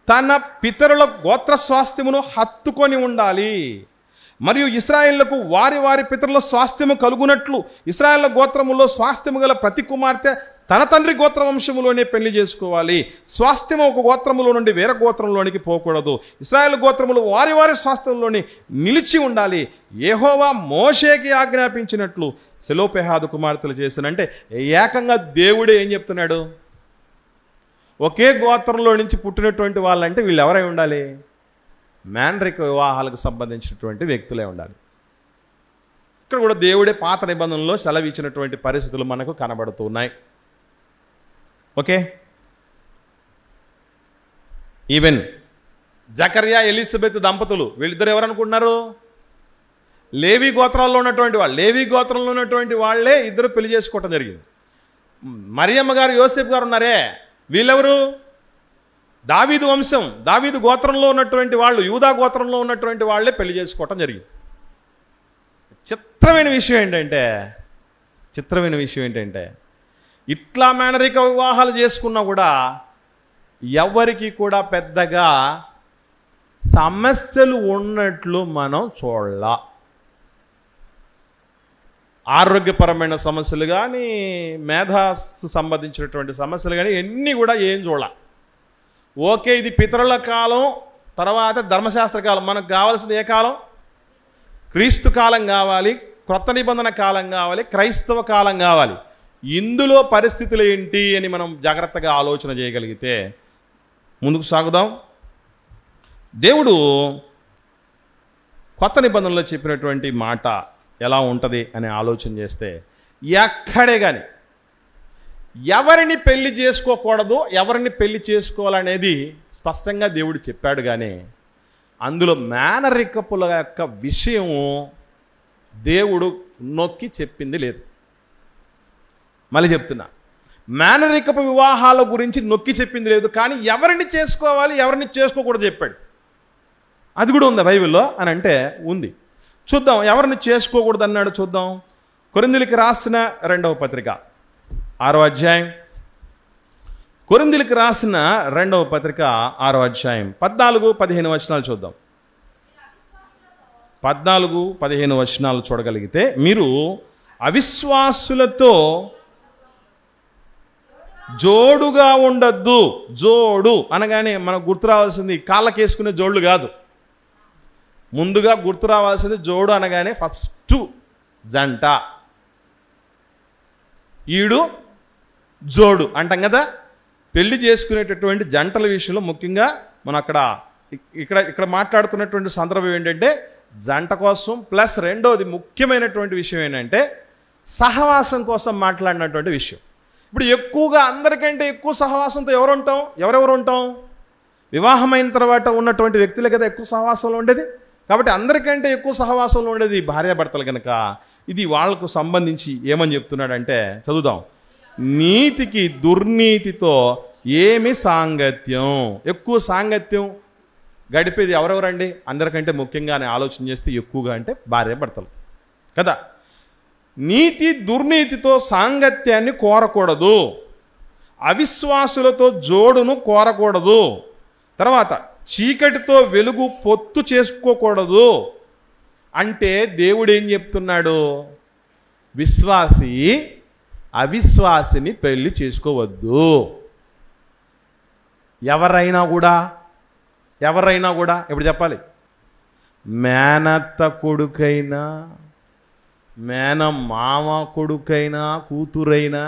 తన పితరుల గోత్ర స్వాస్థ్యమును హత్తుకొని ఉండాలి. మరియు ఇశ్రాయేళ్లకు వారి వారి పితరుల స్వాస్థ్యము కలుగునట్లు ఇశ్రాయేళ్ల గోత్రములో స్వాస్థ్యము గల ప్రతి కుమార్తె తన తండ్రి గోత్ర వంశములోనే పెళ్లి చేసుకోవాలి. స్వాస్థ్యము ఒక గోత్రములో నుండి వేరే గోత్రంలోనికి పోకూడదు. ఇశ్రాయేల్ గోత్రములు వారి వారి స్వాస్థ్యంలోని నిలిచి ఉండాలి. యెహోవా మోషేకి ఆజ్ఞాపించినట్లు సెలోపెహాదు కుమార్తెలు చేసినంటే ఏకంగా దేవుడే ఏం చెప్తున్నాడు? ఒకే గోత్రంలో నుంచి పుట్టినటువంటి వాళ్ళంటే వీళ్ళు ఎవరై ఉండాలి? మేనరిక వివాహాలకు సంబంధించినటువంటి వ్యక్తులే ఉండాలి. ఇక్కడ కూడా దేవుడే పాత నిబంధనలో సెలవిచ్చినటువంటి పరిస్థితులు మనకు కనబడుతున్నాయి. ఓకే, ఈవెన్ జకర్యా ఎలిజబెత్ దంపతులు వీళ్ళిద్దరు ఎవరనుకుంటున్నారు? లేవి గోత్రాల్లో ఉన్నటువంటి వాళ్ళే ఇద్దరు పెళ్లి చేసుకోవటం జరిగింది. మరియమ్మ గారు యోసేపు గారు ఉన్నారే, వీళ్ళెవరు? దావీదు వంశం, దావీదు గోత్రంలో ఉన్నటువంటి వాళ్ళు, యూదా గోత్రంలో ఉన్నటువంటి వాళ్ళే పెళ్లి చేసుకోవటం జరిగింది. చిత్రమైన విషయం ఏంటంటే ఇట్లా మేనరిక వివాహాలు చేసుకున్నా కూడా ఎవరికి కూడా పెద్దగా సమస్యలు ఉన్నట్లు మనం చూడాల. ఆరోగ్యపరమైన సమస్యలు కానీ, మేధాస్సు సంబంధించినటువంటి సమస్యలు కానీ ఎన్ని కూడా ఏం చూడాల. ఓకే, ఇది పితరుల కాలం, తర్వాత ధర్మశాస్త్ర కాలం. మనకు కావాల్సింది ఏ కాలం? క్రీస్తు కాలం కావాలి, క్రొత్త నిబంధన కాలం కావాలి, క్రైస్తవ కాలం కావాలి. ఇందులో పరిస్థితులు ఏంటి అని మనం జాగ్రత్తగా ఆలోచన చేయగలిగితే ముందుకు సాగుదాం. దేవుడు కొత్త నిబంధనలో చెప్పినటువంటి మాట ఎలా ఉంటుంది అని ఆలోచన చేస్తే, ఎక్కడే కానీ ఎవరిని పెళ్లి చేసుకోకూడదు, ఎవరిని పెళ్లి చేసుకోవాలనేది స్పష్టంగా దేవుడు చెప్పాడు. కానీ అందులో మేనరికపుల యొక్క విషయము దేవుడు నొక్కి చెప్పింది లేదు. మళ్ళీ చెప్తున్నా, మేనరికపు వివాహాల గురించి నొక్కి చెప్పింది లేదు. కానీ ఎవరిని చేసుకోవాలి, ఎవరిని చేసుకోకూడదు చెప్పాడు. అది కూడా ఉందా బైబిల్లో అని అంటే ఉంది. చూద్దాం, ఎవరిని చేసుకోకూడదు అన్నాడు చూద్దాం. కొరింథీయులకు రాసిన 2వ పత్రిక 6వ అధ్యాయం. కొరింథీయులకు రాసిన 2వ పత్రిక 6వ అధ్యాయం 14-15 వచనాలు చూద్దాం. 14-15 వచనాలు చూడగలిగితే, మీరు అవిశ్వాసులతో జోడుగా ఉండద్దు. జోడు అనగానే మనకు గుర్తు రావాల్సింది కాళ్ళకేసుకునే జోళ్ళు కాదు. ముందుగా గుర్తు రావాల్సింది జోడు అనగానే ఫస్ట్ జంట, ఈడు జోడు అంటాం కదా. పెళ్లి చేసుకునేటటువంటి జంటల విషయంలో ముఖ్యంగా మనం ఇక్కడ మాట్లాడుతున్నటువంటి సందర్భం ఏంటంటే జంట కోసం, ప్లస్ రెండోది ముఖ్యమైనటువంటి విషయం ఏంటంటే సహవాసం కోసం మాట్లాడినటువంటి విషయం. ఇప్పుడు ఎక్కువగా అందరికంటే ఎక్కువ సహవాసంతో ఎవరెవరు ఉంటాం? వివాహమైన తర్వాత ఉన్నటువంటి వ్యక్తులే కదా ఎక్కువ సహవాసంలో ఉండేది. కాబట్టి అందరికంటే ఎక్కువ సహవాసంలో ఉండేది భార్యాభర్తలు కనుక ఇది వాళ్లకు సంబంధించి ఏమని చెప్తున్నాడంటే చదువుదాం. నీతికి దుర్నీతితో ఏమి సాంగత్యం? ఎక్కువ సాంగత్యం గడిపేది ఎవరెవరండి? అందరికంటే ముఖ్యంగానే ఆలోచన చేస్తే ఎక్కువగా అంటే భార్య భర్తలు కదా. నీతి దుర్నీతితో సాంగత్యాన్ని కోరకూడదు, అవిశ్వాసులతో జోడును కోరకూడదు, తర్వాత చీకటితో వెలుగు పొత్తు చేసుకోకూడదు. అంటే దేవుడు ఏం చెప్తున్నాడు? విశ్వాసి అవిశ్వాసిని పెళ్లి చేసుకోవద్దు. ఎవరైనా కూడా ఇప్పుడు చెప్పాలి, మేనత్త కొడుకైనా, మేనమామ కొడుకైనా, కూతురైనా,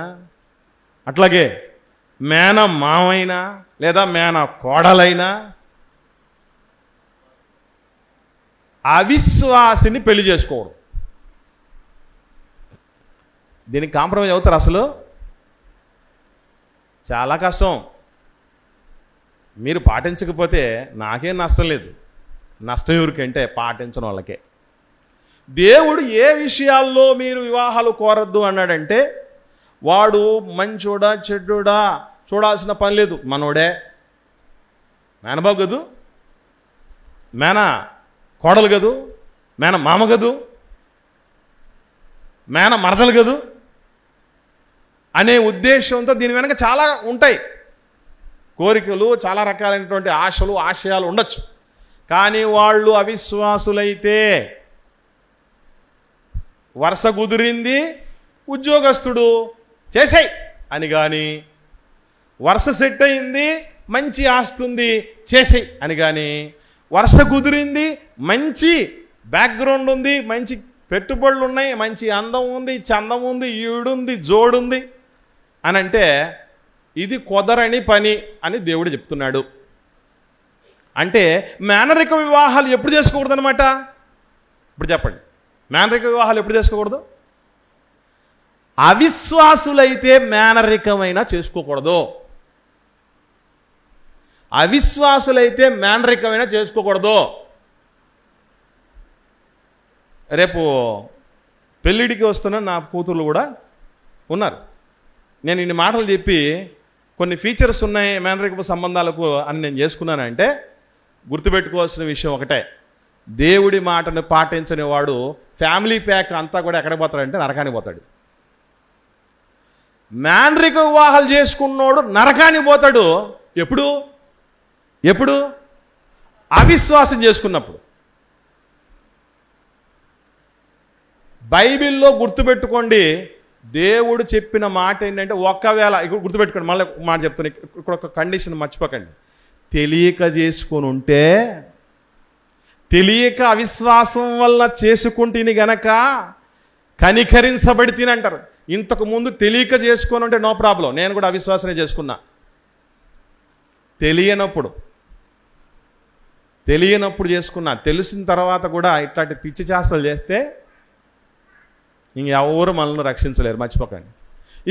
అట్లాగే మేనమామైనా లేదా మేన కోడలైనా అవిశ్వాసిని పెళ్లి చేసుకోవడం. దీనికి కాంప్రమైజ్ అవుతారు? అసలు చాలా కష్టం. మీరు పాటించకపోతే నాకేం నష్టం లేదు, నష్టం ఎవరికంటే పాటించని వాళ్ళకే. దేవుడు ఏ విషయాల్లో మీరు వివాహాలు కోరద్దు అన్నాడంటే, వాడు మంచోడా చెడ్డోడా చూడాల్సిన పని లేదు, మనోడే, మేనబాబు గదు, మేన కోడలు గదు, మేన మామ గదు, మేన మరదలు గదు అనే ఉద్దేశంతో దీని వెనక చాలా ఉంటాయి, కోరికలు, చాలా రకాలైనటువంటి ఆశలు, ఆశయాలు ఉండొచ్చు. కానీ వాళ్ళు అవిశ్వాసులైతే, వరుస కుదిరింది, ఉద్యోగస్తుడు చేసేయ్ అని కానీ, వరుస సెట్ అయింది, మంచి ఆస్తుంది చేసేయ్ అని కానీ, వరుస కుదిరింది, మంచి బ్యాక్గ్రౌండ్ ఉంది, మంచి పెట్టుబడులు ఉన్నాయి, మంచి అందం ఉంది, చందం ఉంది, ఈడుంది, జోడుంది అని అంటే ఇది కుదరని పని అని దేవుడు చెప్తున్నాడు. అంటే మేనరిక వివాహాలు ఎప్పుడు చేసుకోకూడదు అనమాట? ఇప్పుడు చెప్పండి, మేనరిక వివాహాలు ఎప్పుడు చేసుకోకూడదు? అవిశ్వాసులైతే మేనరికమైనా చేసుకోకూడదు, అవిశ్వాసులైతే మేనరికమైనా చేసుకోకూడదు. రేపు పెళ్ళిడికి వస్తున్న నా కూతుర్లు కూడా ఉన్నారు. నేను ఇన్ని మాటలు చెప్పి కొన్ని ఫీచర్స్ ఉన్నాయి మేనరికపు సంబంధాలకు అని నేను చేసుకున్నానంటే గుర్తుపెట్టుకోవాల్సిన విషయం ఒకటే, దేవుడి మాటను పాటించని వాడు ఫ్యామిలీ ప్యాక్ అంతా కూడా ఎక్కడికి పోతాడంటే నరకానికి పోతాడు. మేనరిక వివాహాలు చేసుకున్నోడు నరకానికి పోతాడు. ఎప్పుడు? అవిశ్వాసం చేసుకున్నప్పుడు. బైబిల్లో గుర్తుపెట్టుకోండి, దేవుడు చెప్పిన మాట ఏంటంటే, ఒకవేళ ఇక్కడ గుర్తుపెట్టుకోండి, మళ్ళీ మాట చెప్తాను, ఇక్కడ ఒక కండిషన్ మర్చిపోకండి. తెలియక చేసుకొని ఉంటే, తెలియక అవిశ్వాసం వల్ల చేసుకుంటేని గనక కనికరించబడి తినంటారు. ఇంతకు ముందు తెలియక చేసుకొని ఉంటే నో ప్రాబ్లం, నేను కూడా అవిశ్వాసనే చేసుకున్నా. తెలియనప్పుడు చేసుకున్నా, తెలిసిన తర్వాత కూడా ఇట్లాంటి పిచ్చి చేష్టలు చేస్తే ఇంకెవరు మనల్ని రక్షించలేరు, మర్చిపోకండి.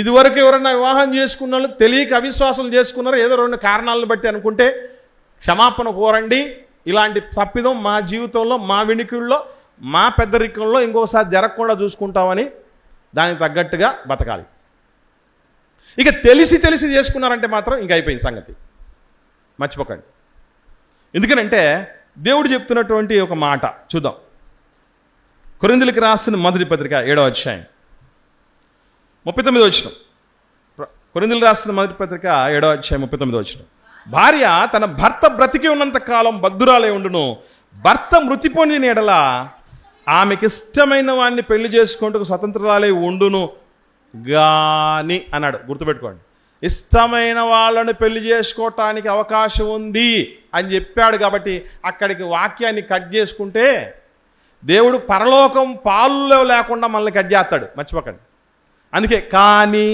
ఇదివరకు ఎవరన్నా వివాహం చేసుకున్న వాళ్ళు తెలియక అవిశ్వాసం చేసుకున్నారు, ఏదో రెండు కారణాలను బట్టి అనుకుంటే క్షమాపణ కోరండి. ఇలాంటి తప్పిదం మా జీవితంలో, మా వినికిల్లో, మా పెద్దరికంలో ఇంకోసారి జరగకుండా చూసుకుంటామని దానికి తగ్గట్టుగా బతకాలి. ఇక తెలిసి చేసుకున్నారంటే మాత్రం ఇంక అయిపోయింది సంగతి, మర్చిపోకండి. ఎందుకనంటే దేవుడు చెప్తున్నటువంటి ఒక మాట చూద్దాం. కొరింథీయులకు రాసిన మొదటి పత్రిక 7వ అధ్యాయం 39వ వచనం. కొరింథీయులకు రాసిన మొదటి పత్రిక 7వ అధ్యాయం 39వ వచనం. భార్య తన భర్త బ్రతికి ఉన్నంత కాలం బద్ధురాలై ఉండును, భర్త మృతి పొందిన ఎడల ఆమెకి ఇష్టమైన వాడిని పెళ్లి చేసుకుంటూ స్వతంత్రాలై ఉండును గాని అన్నాడు. గుర్తుపెట్టుకోండి, ఇష్టమైన వాళ్ళని పెళ్లి చేసుకోవటానికి అవకాశం ఉంది అని చెప్పాడు. కాబట్టి అక్కడికి వాక్యాన్ని కట్ చేసుకుంటే దేవుడు పరలోకం పాలులో లేకుండా మనల్ని కట్ చేస్తాడు, మర్చిపోకండి. అందుకే కానీ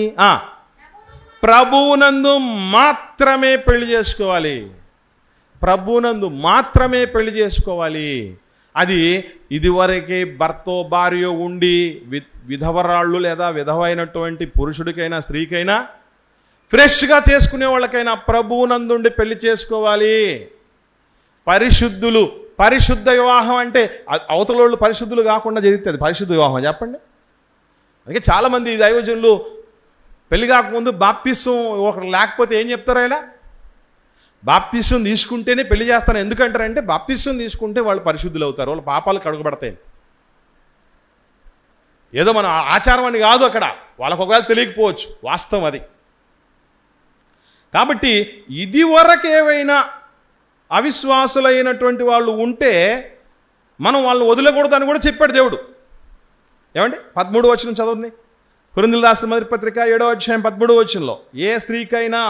ప్రభువునందు మాత్రమే పెళ్లి చేసుకోవాలి, ప్రభువునందు మాత్రమే పెళ్లి చేసుకోవాలి. అది ఇదివరకే భర్తో భార్యో ఉండి విధవరాళ్ళు లేదా విధవైనటువంటి పురుషుడికైనా స్త్రీకైనా ఫ్రెష్గా చేసుకునే వాళ్ళకైనా ప్రభువునందుండి పెళ్లి చేసుకోవాలి. పరిశుద్ధ వివాహం అంటే అవతల వాళ్ళు పరిశుద్ధులు కాకుండా జరిగితే అది పరిశుద్ధ వివాహం చెప్పండి. అందుకే చాలామంది దైవజనులు పెళ్లి కాకముందు బాప్తిసం ఒకరు లేకపోతే ఏం చెప్తారు ఆయన? బాప్తిసం తీసుకుంటేనే పెళ్లి చేస్తాను ఎందుకంటారంటే, బాప్తిసం తీసుకుంటే వాళ్ళు పరిశుద్ధులు అవుతారు, వాళ్ళ పాపాలు కడుగుబడతాయి. ఏదో మన ఆచారం అని కాదు, అక్కడ వాళ్ళకు ఒకవేళ తెలియకపోవచ్చు, వాస్తవం అది. కాబట్టి ఇది వరకు ఏవైనా అవిశ్వాసులైనటువంటి వాళ్ళు ఉంటే మనం వాళ్ళని వదిలకూడదని కూడా చెప్పాడు దేవుడు. ఏమండి? 13వ వచనం చదవండి. కొరింథీయులకు రాసిన మొదటి పత్రిక 7వ అధ్యాయం 13వ వచనంలో, ఏ స్త్రీకైనా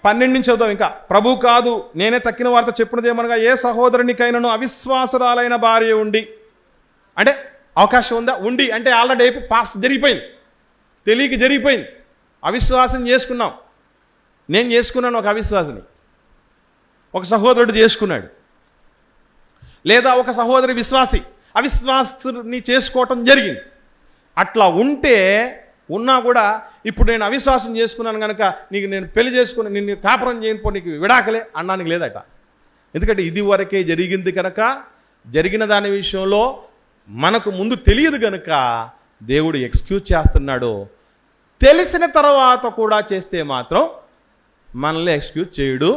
12 నుంచి చదువుతాం ఇంకా. ప్రభు కాదు, నేనే తక్కిన వార్త చెప్పినదేమనగా, ఏ సహోదరునికైనాను అవిశ్వాసరాలైన భార్య ఉండి, అంటే అవకాశం ఉందా? ఉండి అంటే ఆల్రెడీ పాస్ జరిగిపోయింది, తెలియక జరిగిపోయింది. అవిశ్వాసం చేసుకున్నాం. నేను చేసుకున్నాను ఒక అవిశ్వాసిని, ఒక సహోదరుడు చేసుకున్నాడు, లేదా ఒక సహోదరి విశ్వాసి అవిశ్వాసిని చేసుకోవటం జరిగింది. అట్లా ఉంటే ఉన్నా కూడా ఇప్పుడు నేను అవిశ్వాసం చేసుకున్నాను కనుక నీకు నేను పెళ్లి చేసుకుని నిన్ను కాపురం చేయనిపో, నీకు విడాకలే అనడానికి లేదట. ఎందుకంటే ఇది వరకే జరిగింది కనుక, జరిగిన దాని విషయంలో మనకు ముందు తెలియదు కనుక దేవుడు ఎక్స్క్యూజ్ చేస్తున్నాడు. తెలిసిన తర్వాత కూడా చేస్తే మాత్రం మనల్ని ఎక్స్క్యూజ్ చేయడు.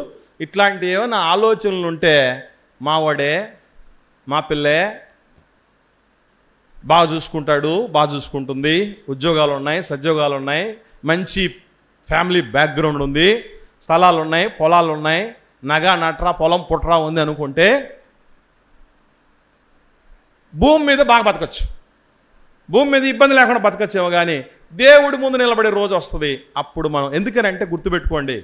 ఇట్లాంటి ఏమైనా ఆలోచనలు ఉంటే మావాడే, మా పిల్లే బాగా చూసుకుంటాడు, బాగా చూసుకుంటుంది, ఉద్యోగాలు ఉన్నాయి, సద్యోగాలు ఉన్నాయి, మంచి ఫ్యామిలీ బ్యాక్గ్రౌండ్ ఉంది, స్థలాలు ఉన్నాయి, పొలాలు ఉన్నాయి, నగ నట్రా పొలం పుట్రా ఉంది అనుకుంటే భూమి మీద బాగా బతకచ్చు, భూమి మీద ఇబ్బంది లేకుండా బతకచ్చేమో. కానీ దేవుడి ముందు నిలబడే రోజు వస్తుంది. అప్పుడు మనం ఎందుకనంటే గుర్తుపెట్టుకోండి,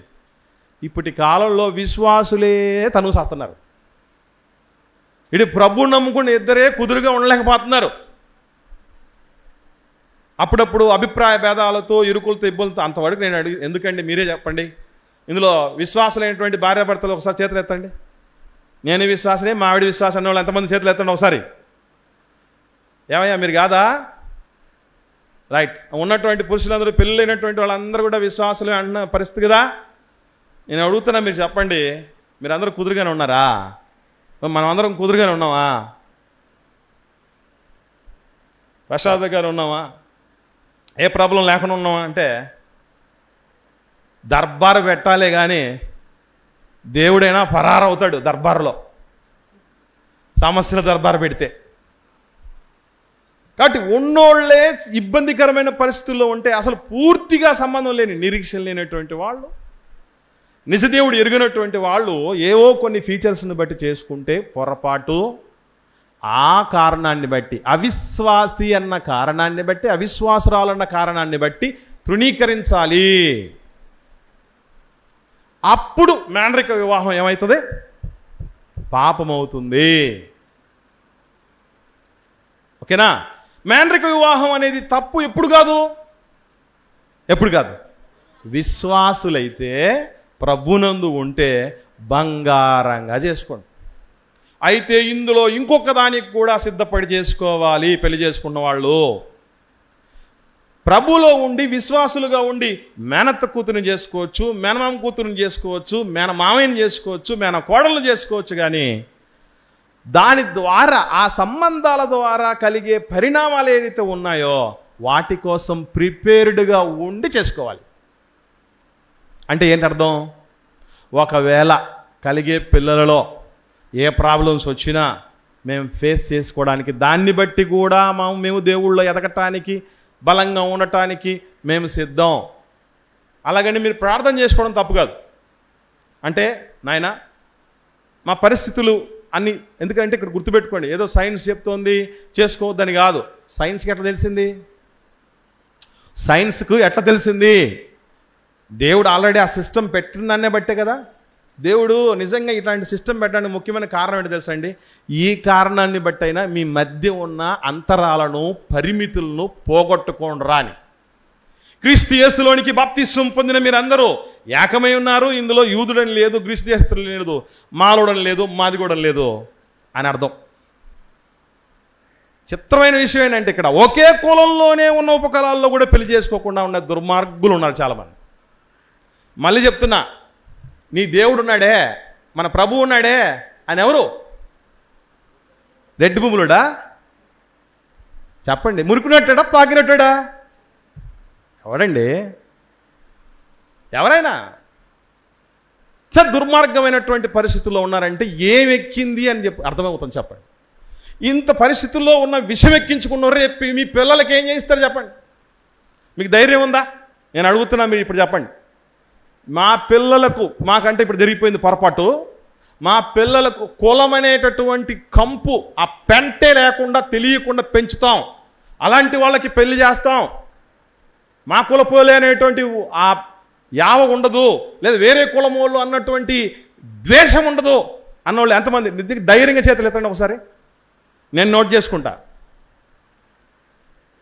ఇప్పటి కాలంలో విశ్వాసులే తను చేస్తున్నారు. ఇది ప్రభు నమ్ముకుని ఇద్దరే కుదురుగా ఉండలేకపోతున్నారు. అప్పుడప్పుడు అభిప్రాయ భేదాలతో, ఇరుకులతో, ఇబ్బందులతో. అంతవరకు నేను అడిగి ఎందుకండి మీరే చెప్పండి. ఇందులో విశ్వాసులైనటువంటి భార్యాభర్తలు ఒకసారి చేతులు ఎత్తండి. నేను విశ్వాసనే, మా ఆవిడ విశ్వాసం అన్న వాళ్ళు ఎంతమంది చేతులు ఎత్తండి ఒకసారి. ఏమయ్యా మీరు కాదా? రైట్. ఉన్నటువంటి పురుషులందరూ, పెళ్ళైనటువంటి వాళ్ళందరూ కూడా విశ్వాసులు అంటున్న పరిస్థితి కదా. నేను అడుగుతున్నా, మీరు చెప్పండి, మీరందరూ కుదురుగానే ఉన్నారా? మనం అందరం కుదురుగానే ఉన్నామా? ప్రసాద్ గారు ఉన్నామా? ఏ ప్రాబ్లం లేకుండా ఉన్నామా? అంటే దర్బారు పెట్టాలే కానీ దేవుడైనా పరారవుతాడు దర్బారులో, సమస్యల దర్బారు పెడితే. కాబట్టి ఉన్నోళ్లే ఇబ్బందికరమైన పరిస్థితుల్లో ఉంటే, అసలు పూర్తిగా సంబంధం లేని, నిరీక్షణ లేనటువంటి వాళ్ళు, నిజదేవుడు ఎరిగినటువంటి వాళ్ళు ఏవో కొన్ని ఫీచర్స్ని బట్టి చేసుకుంటే పొరపాటు. ఆ కారణాన్ని బట్టి, అవిశ్వాసి అన్న కారణాన్ని బట్టి, అవిశ్వాసురాలన్న కారణాన్ని బట్టి తృణీకరించాలి. అప్పుడు మేనరిక వివాహం ఏమవుతుంది? పాపమవుతుంది. ఓకేనా? మేనరిక వివాహం అనేది తప్పు ఎప్పుడు కాదు, ఎప్పుడు కాదు. విశ్వాసులైతే, ప్రభునందు ఉంటే బంగారంగా చేసుకోండి. అయితే ఇందులో ఇంకొక దానికి కూడా సిద్ధపడి చేసుకోవాలి. పెళ్లి చేసుకున్న వాళ్ళు ప్రభులో ఉండి, విశ్వాసులుగా ఉండి, మేనత్త కూతురుని చేసుకోవచ్చు, మేనమామ కూతురుని చేసుకోవచ్చు, మేనమామయ్యని చేసుకోవచ్చు, మేన కోడలను చేసుకోవచ్చు. కానీ దాని ద్వారా, ఆ సంబంధాల ద్వారా కలిగే పరిణామాలు ఏదైతే ఉన్నాయో వాటి కోసం ప్రిపేర్డ్గా ఉండి చేసుకోవాలి. అంటే ఏంటి అర్థం? ఒకవేళ కలిగే పిల్లలలో ఏ ప్రాబ్లమ్స్ వచ్చినా మేము ఫేస్ చేసుకోవడానికి, దాన్ని బట్టి కూడా మేము దేవుళ్ళో ఎదగటానికి, బలంగా ఉండటానికి మేము సిద్ధం. అలాగని మీరు ప్రార్థన చేసుకోవడం తప్పు కాదు. అంటే నాయన మా పరిస్థితులు అన్నీ, ఎందుకంటే ఇక్కడ గుర్తుపెట్టుకోండి, ఏదో సైన్స్ చెప్తోంది చేసుకోవద్దని కాదు. సైన్స్కి ఎట్లా తెలిసింది? సైన్స్కు ఎట్లా తెలిసింది? దేవుడు ఆల్రెడీ ఆ సిస్టమ్ పెట్టిందన్నే బట్టే కదా. దేవుడు నిజంగా ఇట్లాంటి సిస్టమ్ పెట్టడానికి ముఖ్యమైన కారణం ఏంటి తెలుసా అండి? ఈ కారణాన్ని బట్టి అయినా మీ మధ్య ఉన్న అంతరాలను, పరిమితులను పోగొట్టుకోండి రాని. క్రీస్తు యేసులోనికి బాప్తిసం పొందిన మీరందరూ ఏకమై ఉన్నారు. ఇందులో యూదుడని లేదు, గ్రీసు దేశస్తులు లేదు, మాలోడని లేదు, మాదిగోడని లేదు అని అర్థం. చిత్రమైన విషయం ఏంటంటే, ఇక్కడ ఒకే కులంలోనే ఉన్న ఉపకులాల్లో కూడా పెళ్లి చేసుకోకుండా ఉన్న దుర్మార్గులు ఉన్నారు చాలామంది. మళ్ళీ చెప్తున్నా, నీ దేవుడు ఉన్నాడే, మన ప్రభు ఉన్నాడే అని ఎవరు? రెడ్డి భూములుడా? చెప్పండి. మురికినట్టాడా, పాకినట్టాడా? ఎవడండి? ఎవరైనా దుర్మార్గమైనటువంటి పరిస్థితుల్లో ఉన్నారంటే ఏం ఎక్కింది అని అర్థమవుతుంది. చెప్పండి. ఇంత పరిస్థితుల్లో ఉన్న విషం ఎక్కించుకున్నారు, రేపు మీ పిల్లలకి ఏం చేయిస్తారు చెప్పండి? మీకు ధైర్యం ఉందా? నేను అడుగుతున్నా, మీరు ఇప్పుడు చెప్పండి. మా పిల్లలకు, మాకంటే ఇప్పుడు జరిగిపోయింది పొరపాటు, మా పిల్లలకు కులం అనేటటువంటి కంపు, ఆ పెంటే లేకుండా తెలియకుండా పెంచుతాం. అలాంటి వాళ్ళకి పెళ్లి చేస్తాం. మా కులపోలే అనేటువంటి ఆ యావ ఉండదు, లేదా వేరే కులం వాళ్ళు అన్నటువంటి ద్వేషం ఉండదు అన్నవాళ్ళు ఎంతమంది ధైర్యంగా చేతులు ఎత్తండి ఒకసారి, నేను నోట్ చేసుకుంటా.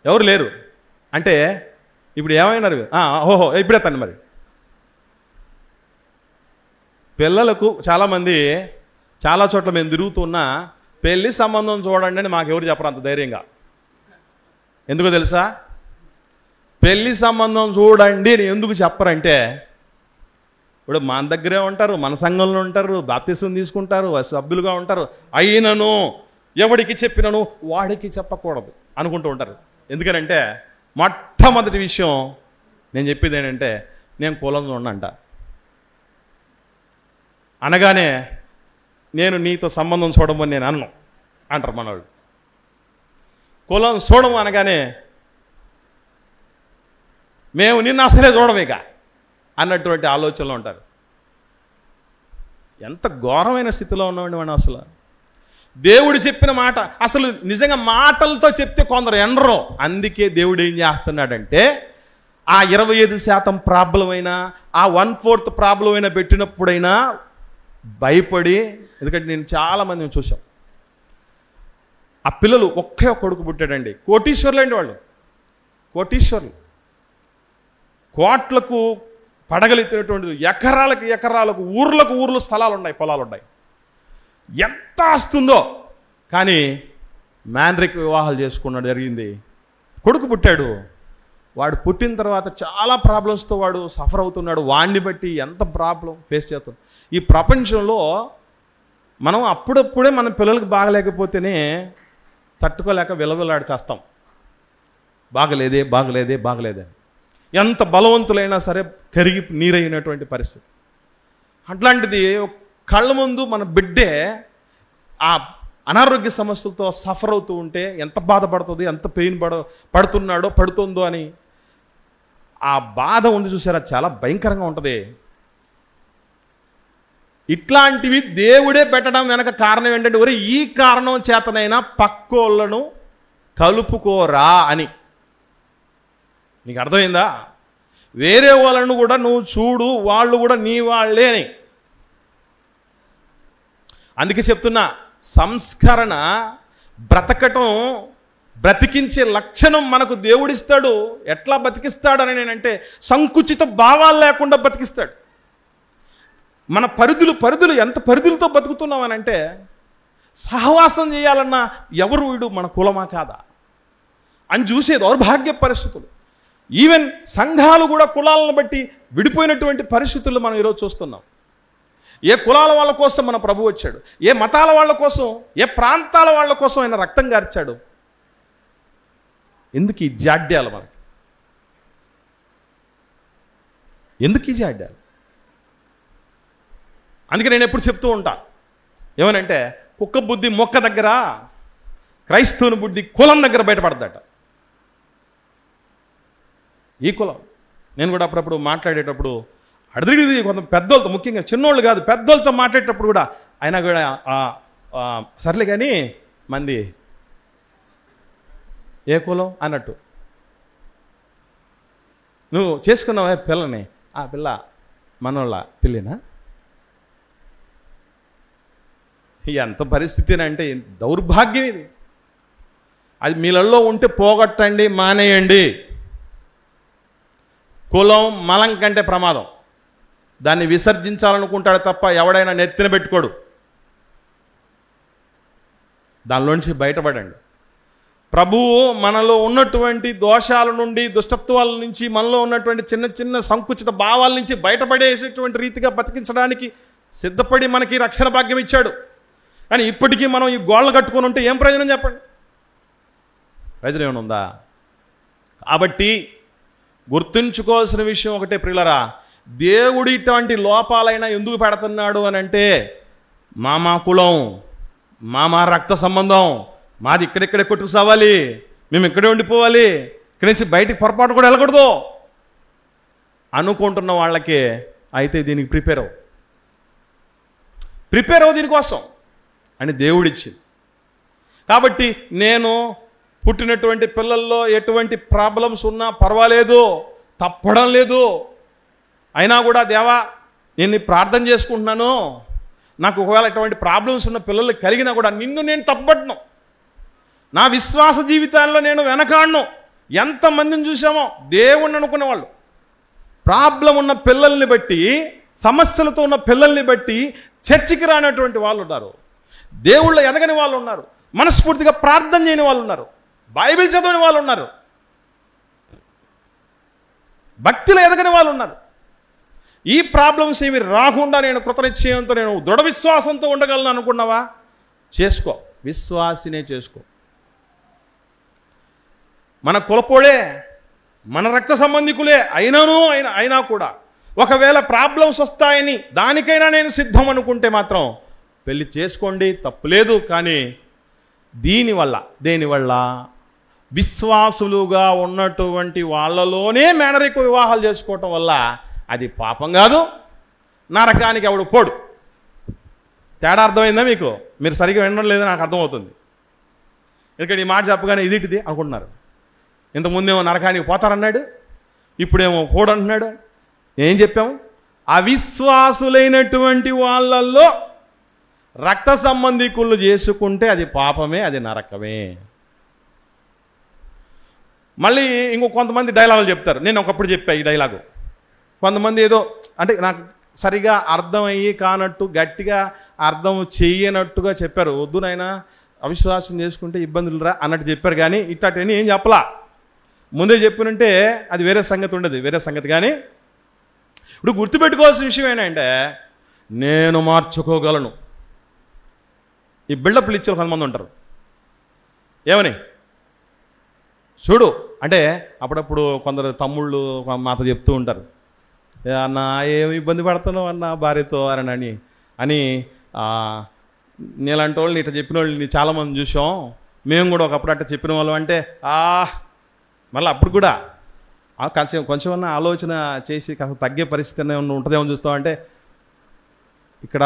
ఎవరు లేరు అంటే ఇప్పుడు ఏమైనారు? ఓహో, ఇప్పుడెత్తండి. మరి పిల్లలకు చాలామంది చాలా చోట్ల మేము తిరుగుతున్నా పెళ్లి సంబంధం చూడండి అని మాకెవరు చెప్పరు అంత ధైర్యంగా. ఎందుకో తెలుసా? పెళ్లి సంబంధం చూడండి అని ఎందుకు చెప్పరంటే, ఇప్పుడు మన దగ్గరే ఉంటారు, మన సంఘంలో ఉంటారు, బాప్తిసం తీసుకుంటారు, సభ్యులుగా ఉంటారు, అయినను ఎవడికి చెప్పినను వాడికి చెప్పకూడదు అనుకుంటూ ఉంటారు. ఎందుకనంటే మొట్టమొదటి విషయం నేను చెప్పేది ఏంటంటే, నేను కులం చూడంట అనగానే నేను నీతో సంబంధం చూడమని నేను అన్ను అంటారు మనవాళ్ళు. కులం చూడము అనగానే మేము నిన్ను అసలే చూడమేక అన్నటువంటి ఆలోచనలో ఉంటారు. ఎంత ఘోరమైన స్థితిలో ఉన్నామండి మనం. అసలు దేవుడు చెప్పిన మాట అసలు నిజంగా మాటలతో చెప్తే కొందరు ఎండరు. అందుకే దేవుడు ఏం చేస్తున్నాడంటే, ఆ 25% ప్రాబ్లం అయినా, ఆ 1/4 ప్రాబ్లం అయినా పెట్టినప్పుడైనా భయపడి, ఎందుకంటే నేను చాలామంది చూసాం, ఆ పిల్లలు ఒకే కొడుకు పుట్టాడండి, కోటీశ్వర్లు అండి వాళ్ళు, కోటీశ్వర్లు, కోట్లకు పడగలెత్తినటువంటి ఎకరాలకు ఎకరాలకు ఊర్లకు ఊర్లు స్థలాలు ఉన్నాయి, పొలాలు ఉన్నాయి, ఎంత ఆస్తుందో. కానీ మ్యాన్రిక్ వివాహాలు చేసుకున్నాడు, జరిగింది. కొడుకు పుట్టాడు. వాడు పుట్టిన తర్వాత చాలా ప్రాబ్లమ్స్తో వాడు సఫర్ అవుతున్నాడు. వాడిని బట్టి ఎంత ప్రాబ్లం ఫేస్ చేస్తాం. ఈ ప్రపంచంలో మనం అప్పుడప్పుడే మన పిల్లలకు బాగలేకపోతేనే తట్టుకోలేక విలవిలాడి చేస్తాం. బాగలేదే బాగలేదే బాగలేదే, ఎంత బలవంతులైనా సరే కరిగి నీరైనటువంటి పరిస్థితి. అట్లాంటిది కళ్ళ ముందు మన బిడ్డే ఆ అనారోగ్య సమస్యలతో సఫర్ అవుతూ ఉంటే ఎంత బాధపడుతుంది, ఎంత పెయిన్ పడుతున్నాడో పడుతుందో అని ఆ బాధ ఉంది చూసారా, చాలా భయంకరంగా ఉంటుంది. ఇట్లాంటివి దేవుడే పెట్టడం వెనక కారణం ఏంటంటే, ఒరే ఈ కారణం చేతనైనా పక్కోళ్ళను కలుపుకోరా అని. నీకు అర్థమైందా? వేరే వాళ్ళను కూడా నువ్వు చూడు, వాళ్ళు కూడా నీ వాళ్ళే అని. అందుకే చెప్తున్నా, సంస్కరణ, బ్రతకటం, బ్రతికించే లక్షణం మనకు దేవుడిస్తాడు. ఎట్లా బతికిస్తాడని నేనంటే, సంకుచిత భావాలు లేకుండా బతికిస్తాడు. మన పరిధులు ఎంత పరిధులతో బతుకుతున్నామనంటే, సహవాసం చేయాలన్నా ఎవరు వీడు, మన కులమా కాదా అని చూసే దౌర్భాగ్య పరిస్థితులు. ఈవెన్ సంఘాలు కూడా కులాలను బట్టి విడిపోయినటువంటి పరిస్థితులు మనం ఈరోజు చూస్తున్నాం. ఏ కులాల వాళ్ళ కోసం మన ప్రభు వచ్చాడు, ఏ మతాల వాళ్ళ కోసం, ఏ ప్రాంతాల వాళ్ళ కోసం ఆయన రక్తం గార్చాడు. ఎందుకు ఈ జాడ్యాలు మనకి? ఎందుకు ఈ జాడ్యాలు? అందుకే నేను ఎప్పుడు చెప్తూ ఉంటా, ఏమనంటే, కుక్క బుద్ధి మొక్క దగ్గర, క్రైస్తవుని బుద్ధి కులం దగ్గర బయటపడదట. ఈ కులం నేను కూడా అప్పుడప్పుడు మాట్లాడేటప్పుడు అడిగిది కొంత పెద్దోళ్ళతో, ముఖ్యంగా చిన్నోళ్ళు కాదు పెద్దోళ్ళతో మాట్లాడేటప్పుడు కూడా, అయినా కూడా సర్లే కానీ మంది ఏ కులం అన్నట్టు, నువ్వు చేసుకున్నావా పిల్లని, ఆ పిల్ల మనోళ్ళ పిల్లినా? ఎంత పరిస్థితి అంటే దౌర్భాగ్యం ఇది. అది మీలలో ఉంటే పోగొట్టండి, మానేయండి. కులం మలం కంటే ప్రమాదం. దాన్ని విసర్జించాలనుకుంటాడు తప్ప ఎవడైనా నెత్తిన పెట్టుకోడు. దానిలోంచి బయటపడండి. ప్రభువు మనలో ఉన్నటువంటి దోషాల నుండి, దుష్టత్వాల నుంచి, మనలో ఉన్నటువంటి చిన్న చిన్న సంకుచిత భావాల నుంచి బయటపడేసేటువంటి రీతిగా బతికించడానికి సిద్ధపడి మనకి రక్షణ భాగ్యం ఇచ్చాడు. కానీ ఇప్పటికీ మనం ఈ గోళ్ళ కట్టుకొని ఉంటే ఏం ప్రయోజనం చెప్పండి? ప్రయోజనం ఏమైనా ఉందా? కాబట్టి గుర్తుంచుకోవాల్సిన విషయం ఒకటే ప్రియులరా, దేవుడు ఇటువంటి లోపాలైనా ఎందుకు పెడుతున్నాడు అని అంటే, మా కులం, మా రక్త సంబంధం, మాది ఇక్కడిక్కడే కొట్టుకు సావాలి, మేము ఇక్కడే ఉండిపోవాలి, ఇక్కడి నుంచి బయటికి పొరపాటు కూడా వెళ్ళకూడదు అనుకుంటున్న వాళ్ళకే అయితే దీనికి ప్రిపేర్ అవ్వు దీనికోసం అని దేవుడిచ్చింది. కాబట్టి నేను పుట్టినటువంటి పిల్లల్లో ఎటువంటి ప్రాబ్లమ్స్ ఉన్నా పర్వాలేదు, తప్పడం లేదు, అయినా కూడా దేవా నేను ప్రార్థన చేసుకుంటున్నాను, నాకు ఒకవేళ ఎటువంటి ప్రాబ్లమ్స్ ఉన్న పిల్లలు కలిగినా కూడా నిన్ను నేను తప్పబట్టను, నా విశ్వాస జీవితాల్లో నేను వెనకాడను. ఎంతమందిని చూసామో దేవుణ్ణి అనుకునే వాళ్ళు, ప్రాబ్లం ఉన్న పిల్లల్ని బట్టి, సమస్యలతో ఉన్న పిల్లల్ని బట్టి చర్చికి రానటువంటి వాళ్ళు ఉన్నారు, దేవుళ్ళు ఎదగని వాళ్ళు ఉన్నారు, మనస్ఫూర్తిగా ప్రార్థన చేయని వాళ్ళు ఉన్నారు, బైబిల్ చదవని వాళ్ళు ఉన్నారు, భక్తిలో ఎదగని వాళ్ళు ఉన్నారు. ఈ ప్రాబ్లమ్స్ ఏమి రాకుండా నేను కృతనిశ్చయంతో, నేను దృఢ విశ్వాసంతో ఉండగలను అనుకున్నావా? చేసుకో, విశ్వాసినే చేసుకో. మన కులపోడే, మన రక్త సంబంధికులే అయినా కూడా ఒకవేళ ప్రాబ్లమ్స్ వస్తాయని దానికైనా నేను సిద్ధం అనుకుంటే మాత్రం పెళ్లి చేసుకోండి, తప్పులేదు. కానీ దేనివల్ల విశ్వాసులుగా ఉన్నటువంటి వాళ్ళలోనే మేనరిక వివాహాలు చేసుకోవటం వల్ల అది పాపం కాదు, నరకానికి ఎవడు పోడు. తేడా అర్థమైందా మీకు? మీరు సరిగ్గా వినడం లేదని నాకు అర్థమవుతుంది. ఎందుకంటే ఈ మాట చెప్పగానే ఇదిటిది అనుకుంటున్నారు. ఇంతకుముందేమో నరకానికి పోతారన్నాడు, ఇప్పుడేమో పోడు అంటున్నాడు. ఏం చెప్పాము? అవిశ్వాసులైనటువంటి వాళ్ళల్లో రక్త సంబంధికులు చేసుకుంటే అది పాపమే, అది నరకమే. మళ్ళీ కొంతమంది డైలాగులు చెప్తారు. నేను ఒకప్పుడు చెప్పా ఈ డైలాగు. కొంతమంది ఏదో అంటే నాకు సరిగా అర్థమయ్యి కానట్టు, గట్టిగా అర్థం చెయ్యనట్టుగా చెప్పారు. వద్దు నాయనా అవిశ్వాసం చేసుకుంటే ఇబ్బందులు రా అన్నట్టు చెప్పారు. కానీ ఇట్టని ఏం చెప్పలా. ముందే చెప్పినంటే అది వేరే సంగతి ఉండదు, వేరే సంగతి. కానీ ఇప్పుడు గుర్తుపెట్టుకోవాల్సిన విషయం ఏంటంటే, నేను మార్చుకోగలను. ఈ బిల్డప్లు ఇచ్చే కొంతమంది ఉంటారు. ఏమని చూడు అంటే అప్పుడప్పుడు కొందరు తమ్ముళ్ళు మాతో చెప్తూ ఉంటారు, అన్న ఏమి ఇబ్బంది పడుతున్నావు అన్న భార్యతో అని నీలాంటి వాళ్ళని ఇట్లా చెప్పిన వాళ్ళని చాలామంది చూసాం. మేము కూడా ఒకప్పుడు అట్లా చెప్పిన వాళ్ళం. అంటే మళ్ళీ అప్పుడు కూడా కొంచెం ఆలోచన చేసి కాస్త తగ్గే పరిస్థితి ఏమన్నా ఉంటుందేమో చూస్తామంటే, ఇక్కడ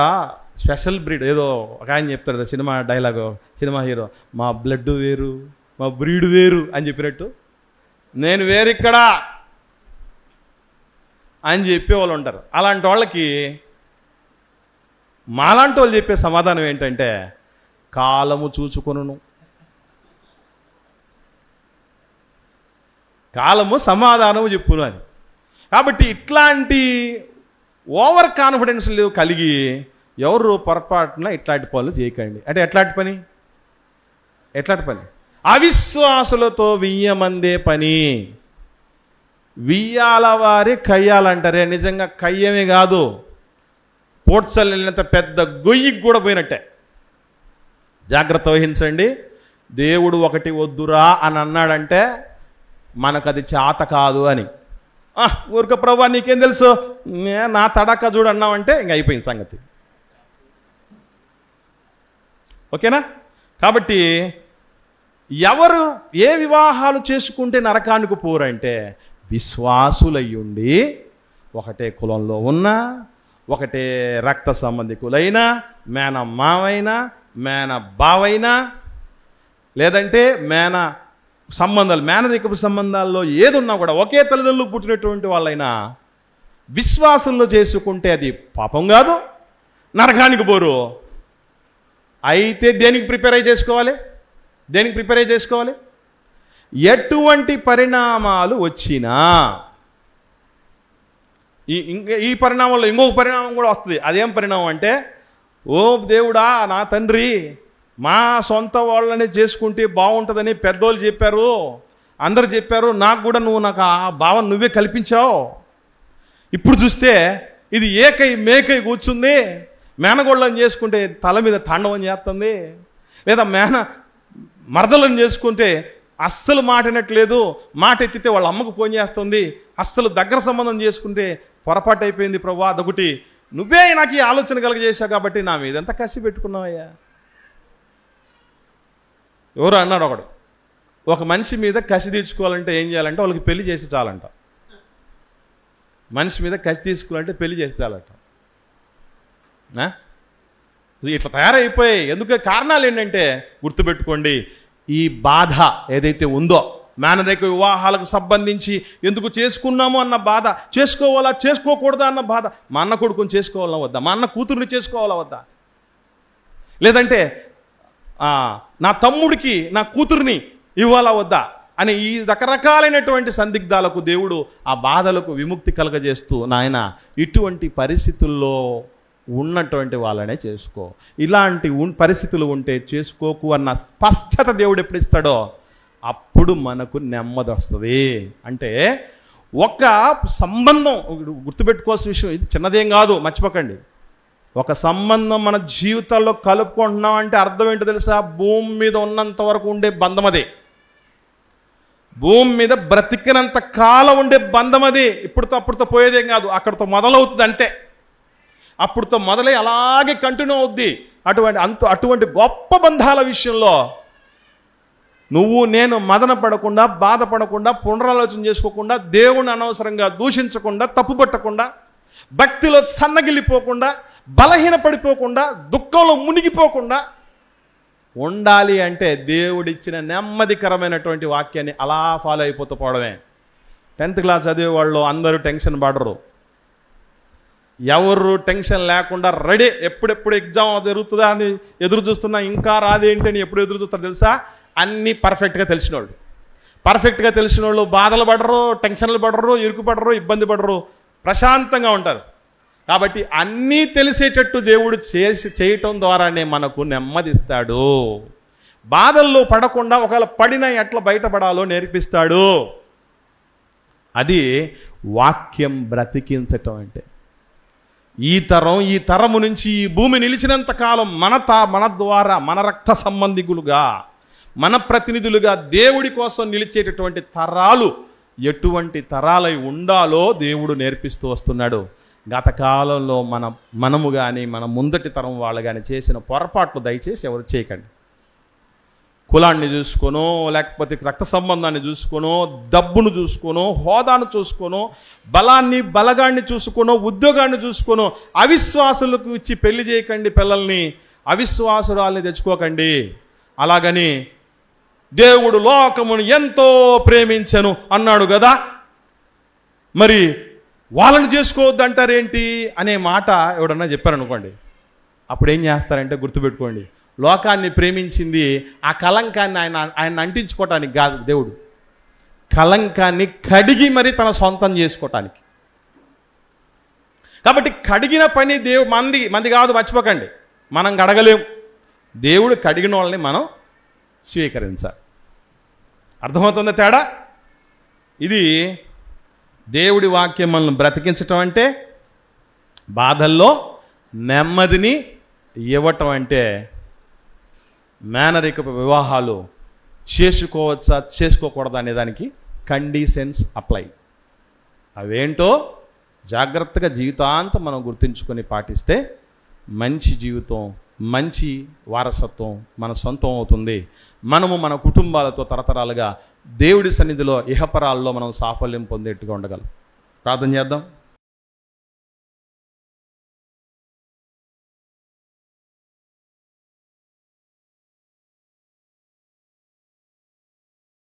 స్పెషల్ బ్రీడ్ ఏదో ఒక ఆయన చెప్తాడు సినిమా డైలాగు, సినిమా హీరో, మా బ్లడ్ వేరు, మా బ్రీడ్ వేరు అని చెప్పినట్టు నేను వేరు ఇక్కడ అని చెప్పేవాళ్ళు ఉంటారు. అలాంటి వాళ్ళకి మాలాంటి వాళ్ళు చెప్పే సమాధానం ఏంటంటే, కాలము చూచుకొనును, కాలము సమాధానము చెప్పును అని. కాబట్టి ఇట్లాంటి ఓవర్ కాన్ఫిడెన్స్లు కలిగి ఎవరు పొరపాటున ఇట్లాంటి పనులు చేయకండి. అంటే ఎట్లాంటి పని? అవిశ్వాసులతో వియ్యమందే పని. వియ్యాల వారి కయ్యాలంటారే, నిజంగా కయ్యమే కాదు, పోడ్చల్ వెళ్ళినంత పెద్ద గొయ్యికి కూడా పోయినట్టే. జాగ్రత్త వహించండి. దేవుడు ఒకటి వద్దురా అని అన్నాడంటే మనకు అది చేత కాదు అని. ఊరిక ప్రభా నీకేం తెలుసు, నా తడక చూడు అన్నావంటే ఇంక అయిపోయింది సంగతి. ఓకేనా? కాబట్టి ఎవరు ఏ వివాహాలు చేసుకుంటే నరకానికి పోరంటే, విశ్వాసులయ్యుండి ఒకటే కులంలో ఉన్న, ఒకటే రక్త సంబంధికులైనా, మేన మావైనా, మేన బావైనా, లేదంటే మేన సంబంధాలు, మేనరికపు సంబంధాల్లో ఏదున్నా కూడా ఒకే తల్లిదండ్రులు పుట్టినటువంటి వాళ్ళైనా విశ్వాసంలో చేసుకుంటే అది పాపం కాదు, నరకానికి పోరు. అయితే దేనికి ప్రిపేర్ అయి చేసుకోవాలి? ఎటువంటి పరిణామాలు వచ్చినా, ఈ పరిణామంలో ఇంకొక పరిణామం కూడా వస్తుంది. అదేం పరిణామం అంటే, ఓ దేవుడా నా తండ్రి, మా సొంత వాళ్ళని చేసుకుంటే బాగుంటుందని పెద్దోళ్ళు చెప్పారు, అందరు చెప్పారు, నాకు కూడా నాకు ఆ భావన నువ్వే కల్పించావు. ఇప్పుడు చూస్తే ఇది మేకై కూర్చుంది, మేనగోళ్ళని చేసుకుంటే తల మీద తాండవం చేస్తుంది, లేదా మరదలను చేసుకుంటే అస్సలు మాట వినట్లేదు, మాట ఎత్తితే వాళ్ళ అమ్మకు ఫోన్ చేస్తుంది, అస్సలు దగ్గర సంబంధం చేసుకుంటే పొరపాటు అయిపోయింది ప్రభువా, అదొకటి నువ్వే నాకు ఈ ఆలోచన కలగజేశావు కాబట్టి నా మీద ఎంత కసి పెట్టుకున్నావయ్యా. ఎవరు అన్నాడు ఒకడు, ఒక మనిషి మీద కసి తీర్చుకోవాలంటే ఏం చేయాలంటే వాళ్ళకి పెళ్లి చేసి చాలంట. మనిషి మీద కసి తీసుకోవాలంటే పెళ్లి చేసి చాలంట. ఇట్లా తయారైపోయాయి. ఎందుకు కారణాలు ఏంటంటే గుర్తుపెట్టుకోండి, ఈ బాధ ఏదైతే ఉందో మేనరిక వివాహాలకు సంబంధించి ఎందుకు చేసుకున్నాము అన్న బాధ, చేసుకోవాలా చేసుకోకూడదా అన్న బాధ, మా అన్న కొడుకుని చేసుకోవాలా వద్దా, మా అన్న కూతుర్ని చేసుకోవాలా వద్దా, లేదంటే నా తమ్ముడికి నా కూతుర్ని ఇవ్వాలా వద్దా అని ఈ రకరకాలైనటువంటి సందిగ్ధాలకు దేవుడు ఆ బాధలకు విముక్తి కలగజేస్తూ, నాయన ఇటువంటి పరిస్థితుల్లో ఉన్నటువంటి వాళ్ళనే చేసుకో, ఇలాంటి పరిస్థితులు ఉంటే చేసుకోకు అన్న స్పష్టత దేవుడు ఎప్పుడు ఇస్తాడో అప్పుడు మనకు నెమ్మది వస్తుంది. అంటే ఒక సంబంధం, గుర్తుపెట్టుకోవాల్సిన విషయం, ఇది చిన్నదేం కాదు, మర్చిపోకండి. ఒక సంబంధం మన జీవితాల్లో కలుపుకుంటున్నాం అంటే అర్థం ఏంటో తెలుసా? భూమి మీద ఉన్నంత వరకు ఉండే బంధం అదే, భూమి మీద బ్రతికినంత కాలం ఉండే బంధం అది. అప్పుడుతో పోయేదేం కాదు, అక్కడితో మొదలవుతుంది అంతే. అప్పుడుతో మొదలై అలాగే కంటిన్యూ అవుద్ది. అటువంటి గొప్ప బంధాల విషయంలో నువ్వు నేను మదన పడకుండా, బాధపడకుండా, పునరాలోచన చేసుకోకుండా, దేవుని అనవసరంగా దూషించకుండా, తప్పుపట్టకుండా, భక్తిలో సన్నగిల్లిపోకుండా, బలహీన పడిపోకుండా, దుఃఖంలో మునిగిపోకుండా ఉండాలి అంటే దేవుడిచ్చిన నెమ్మదికరమైనటువంటి వాక్యాన్ని అలా ఫాలో అయిపోతూ పోవడమే. 10th క్లాస్ చదివే వాళ్ళు అందరూ టెన్షన్ పడరు. ఎవరు టెన్షన్ లేకుండా రెడీ, ఎప్పుడెప్పుడు ఎగ్జామ్ జరుగుతుందా అని ఎదురు చూస్తున్నా, ఇంకా రాదేంటి అని ఎప్పుడు ఎదురు చూస్తారు తెలుసా? అన్నీ పర్ఫెక్ట్గా తెలిసిన వాళ్ళు బాధలు పడరు, టెన్షన్లు పడరు, ఇరుకు పడరు, ఇబ్బంది పడరు, ప్రశాంతంగా ఉంటారు. కాబట్టి అన్నీ తెలిసేటట్టు దేవుడు చేయటం ద్వారానే మనకు నెమ్మదిస్తాడు. బాధల్లో పడకుండా ఒకవేళ పడినా ఎట్లా బయటపడాలో నేర్పిస్తాడు. అది వాక్యం బ్రతికించటం అంటే. ఈ తరము నుంచి ఈ భూమి నిలిచినంత కాలం మన ద్వారా, మన రక్త సంబంధికులుగా, మన ప్రతినిధులుగా దేవుడి కోసం నిలిచేటటువంటి తరాలు ఎటువంటి తరాలై ఉండాలో దేవుడు నేర్పిస్తూ వస్తున్నాడు. గత కాలంలో మనము కానీ మన ముందటి తరం వాళ్ళు కానీ చేసిన పొరపాట్లు దయచేసి ఎవరు చేయకండి. కులాన్ని చూసుకోనో, లేకపోతే రక్త సంబంధాన్ని చూసుకోనో, డబ్బును చూసుకోనో, హోదాను చూసుకోనో, బలగాన్ని చూసుకోనో, ఉద్యోగాన్ని చూసుకోనో అవిశ్వాసులకు ఇచ్చి పెళ్లి చేయకండి. పిల్లల్ని అవిశ్వాసురాల్ని తెచ్చుకోకండి. అలాగని దేవుడు లోకమును ఎంతో ప్రేమించెను అన్నాడు కదా, మరి వాళ్ళని చేసుకోవద్దంటారేంటి అనే మాట ఎవడన్నా చెప్పారనుకోండి, అప్పుడు ఏం చేస్తారంటే గుర్తుపెట్టుకోండి, లోకాన్ని ప్రేమించింది ఆ కలంకాన్ని ఆయన అంటించుకోవటానికి కాదు, దేవుడు కలంకాన్ని కడిగి మరి తన సొంతం చేసుకోవటానికి. కాబట్టి కడిగిన పని మంది కాదు, మర్చిపోకండి. మనం కడగలేం, దేవుడు కడిగిన వాళ్ళని మనం స్వీకరించాలి. అర్థమవుతుందా తేడా? ఇది దేవుడి వాక్యం మనల్ని బ్రతికించటం అంటే, బాధల్లో నెమ్మదిని ఇవ్వటం అంటే, మేనరిక వివాహాలు చేసుకోవచ్చా చేసుకోకూడదా అనే దానికి కండిషన్స్ అప్లై. అవేంటో జాగ్రత్తగా జీవితాంతం మనం గుర్తుంచుకొని పాటిస్తే మంచి జీవితం, మంచి వారసత్వం మన సొంతం అవుతుంది. మనము మన కుటుంబాలతో తరతరాలుగా దేవుడి సన్నిధిలో ఇహపరాల్లో మనం సాఫల్యం పొందేట్టుగా ఉండగలం. ప్రార్థన చేద్దాం.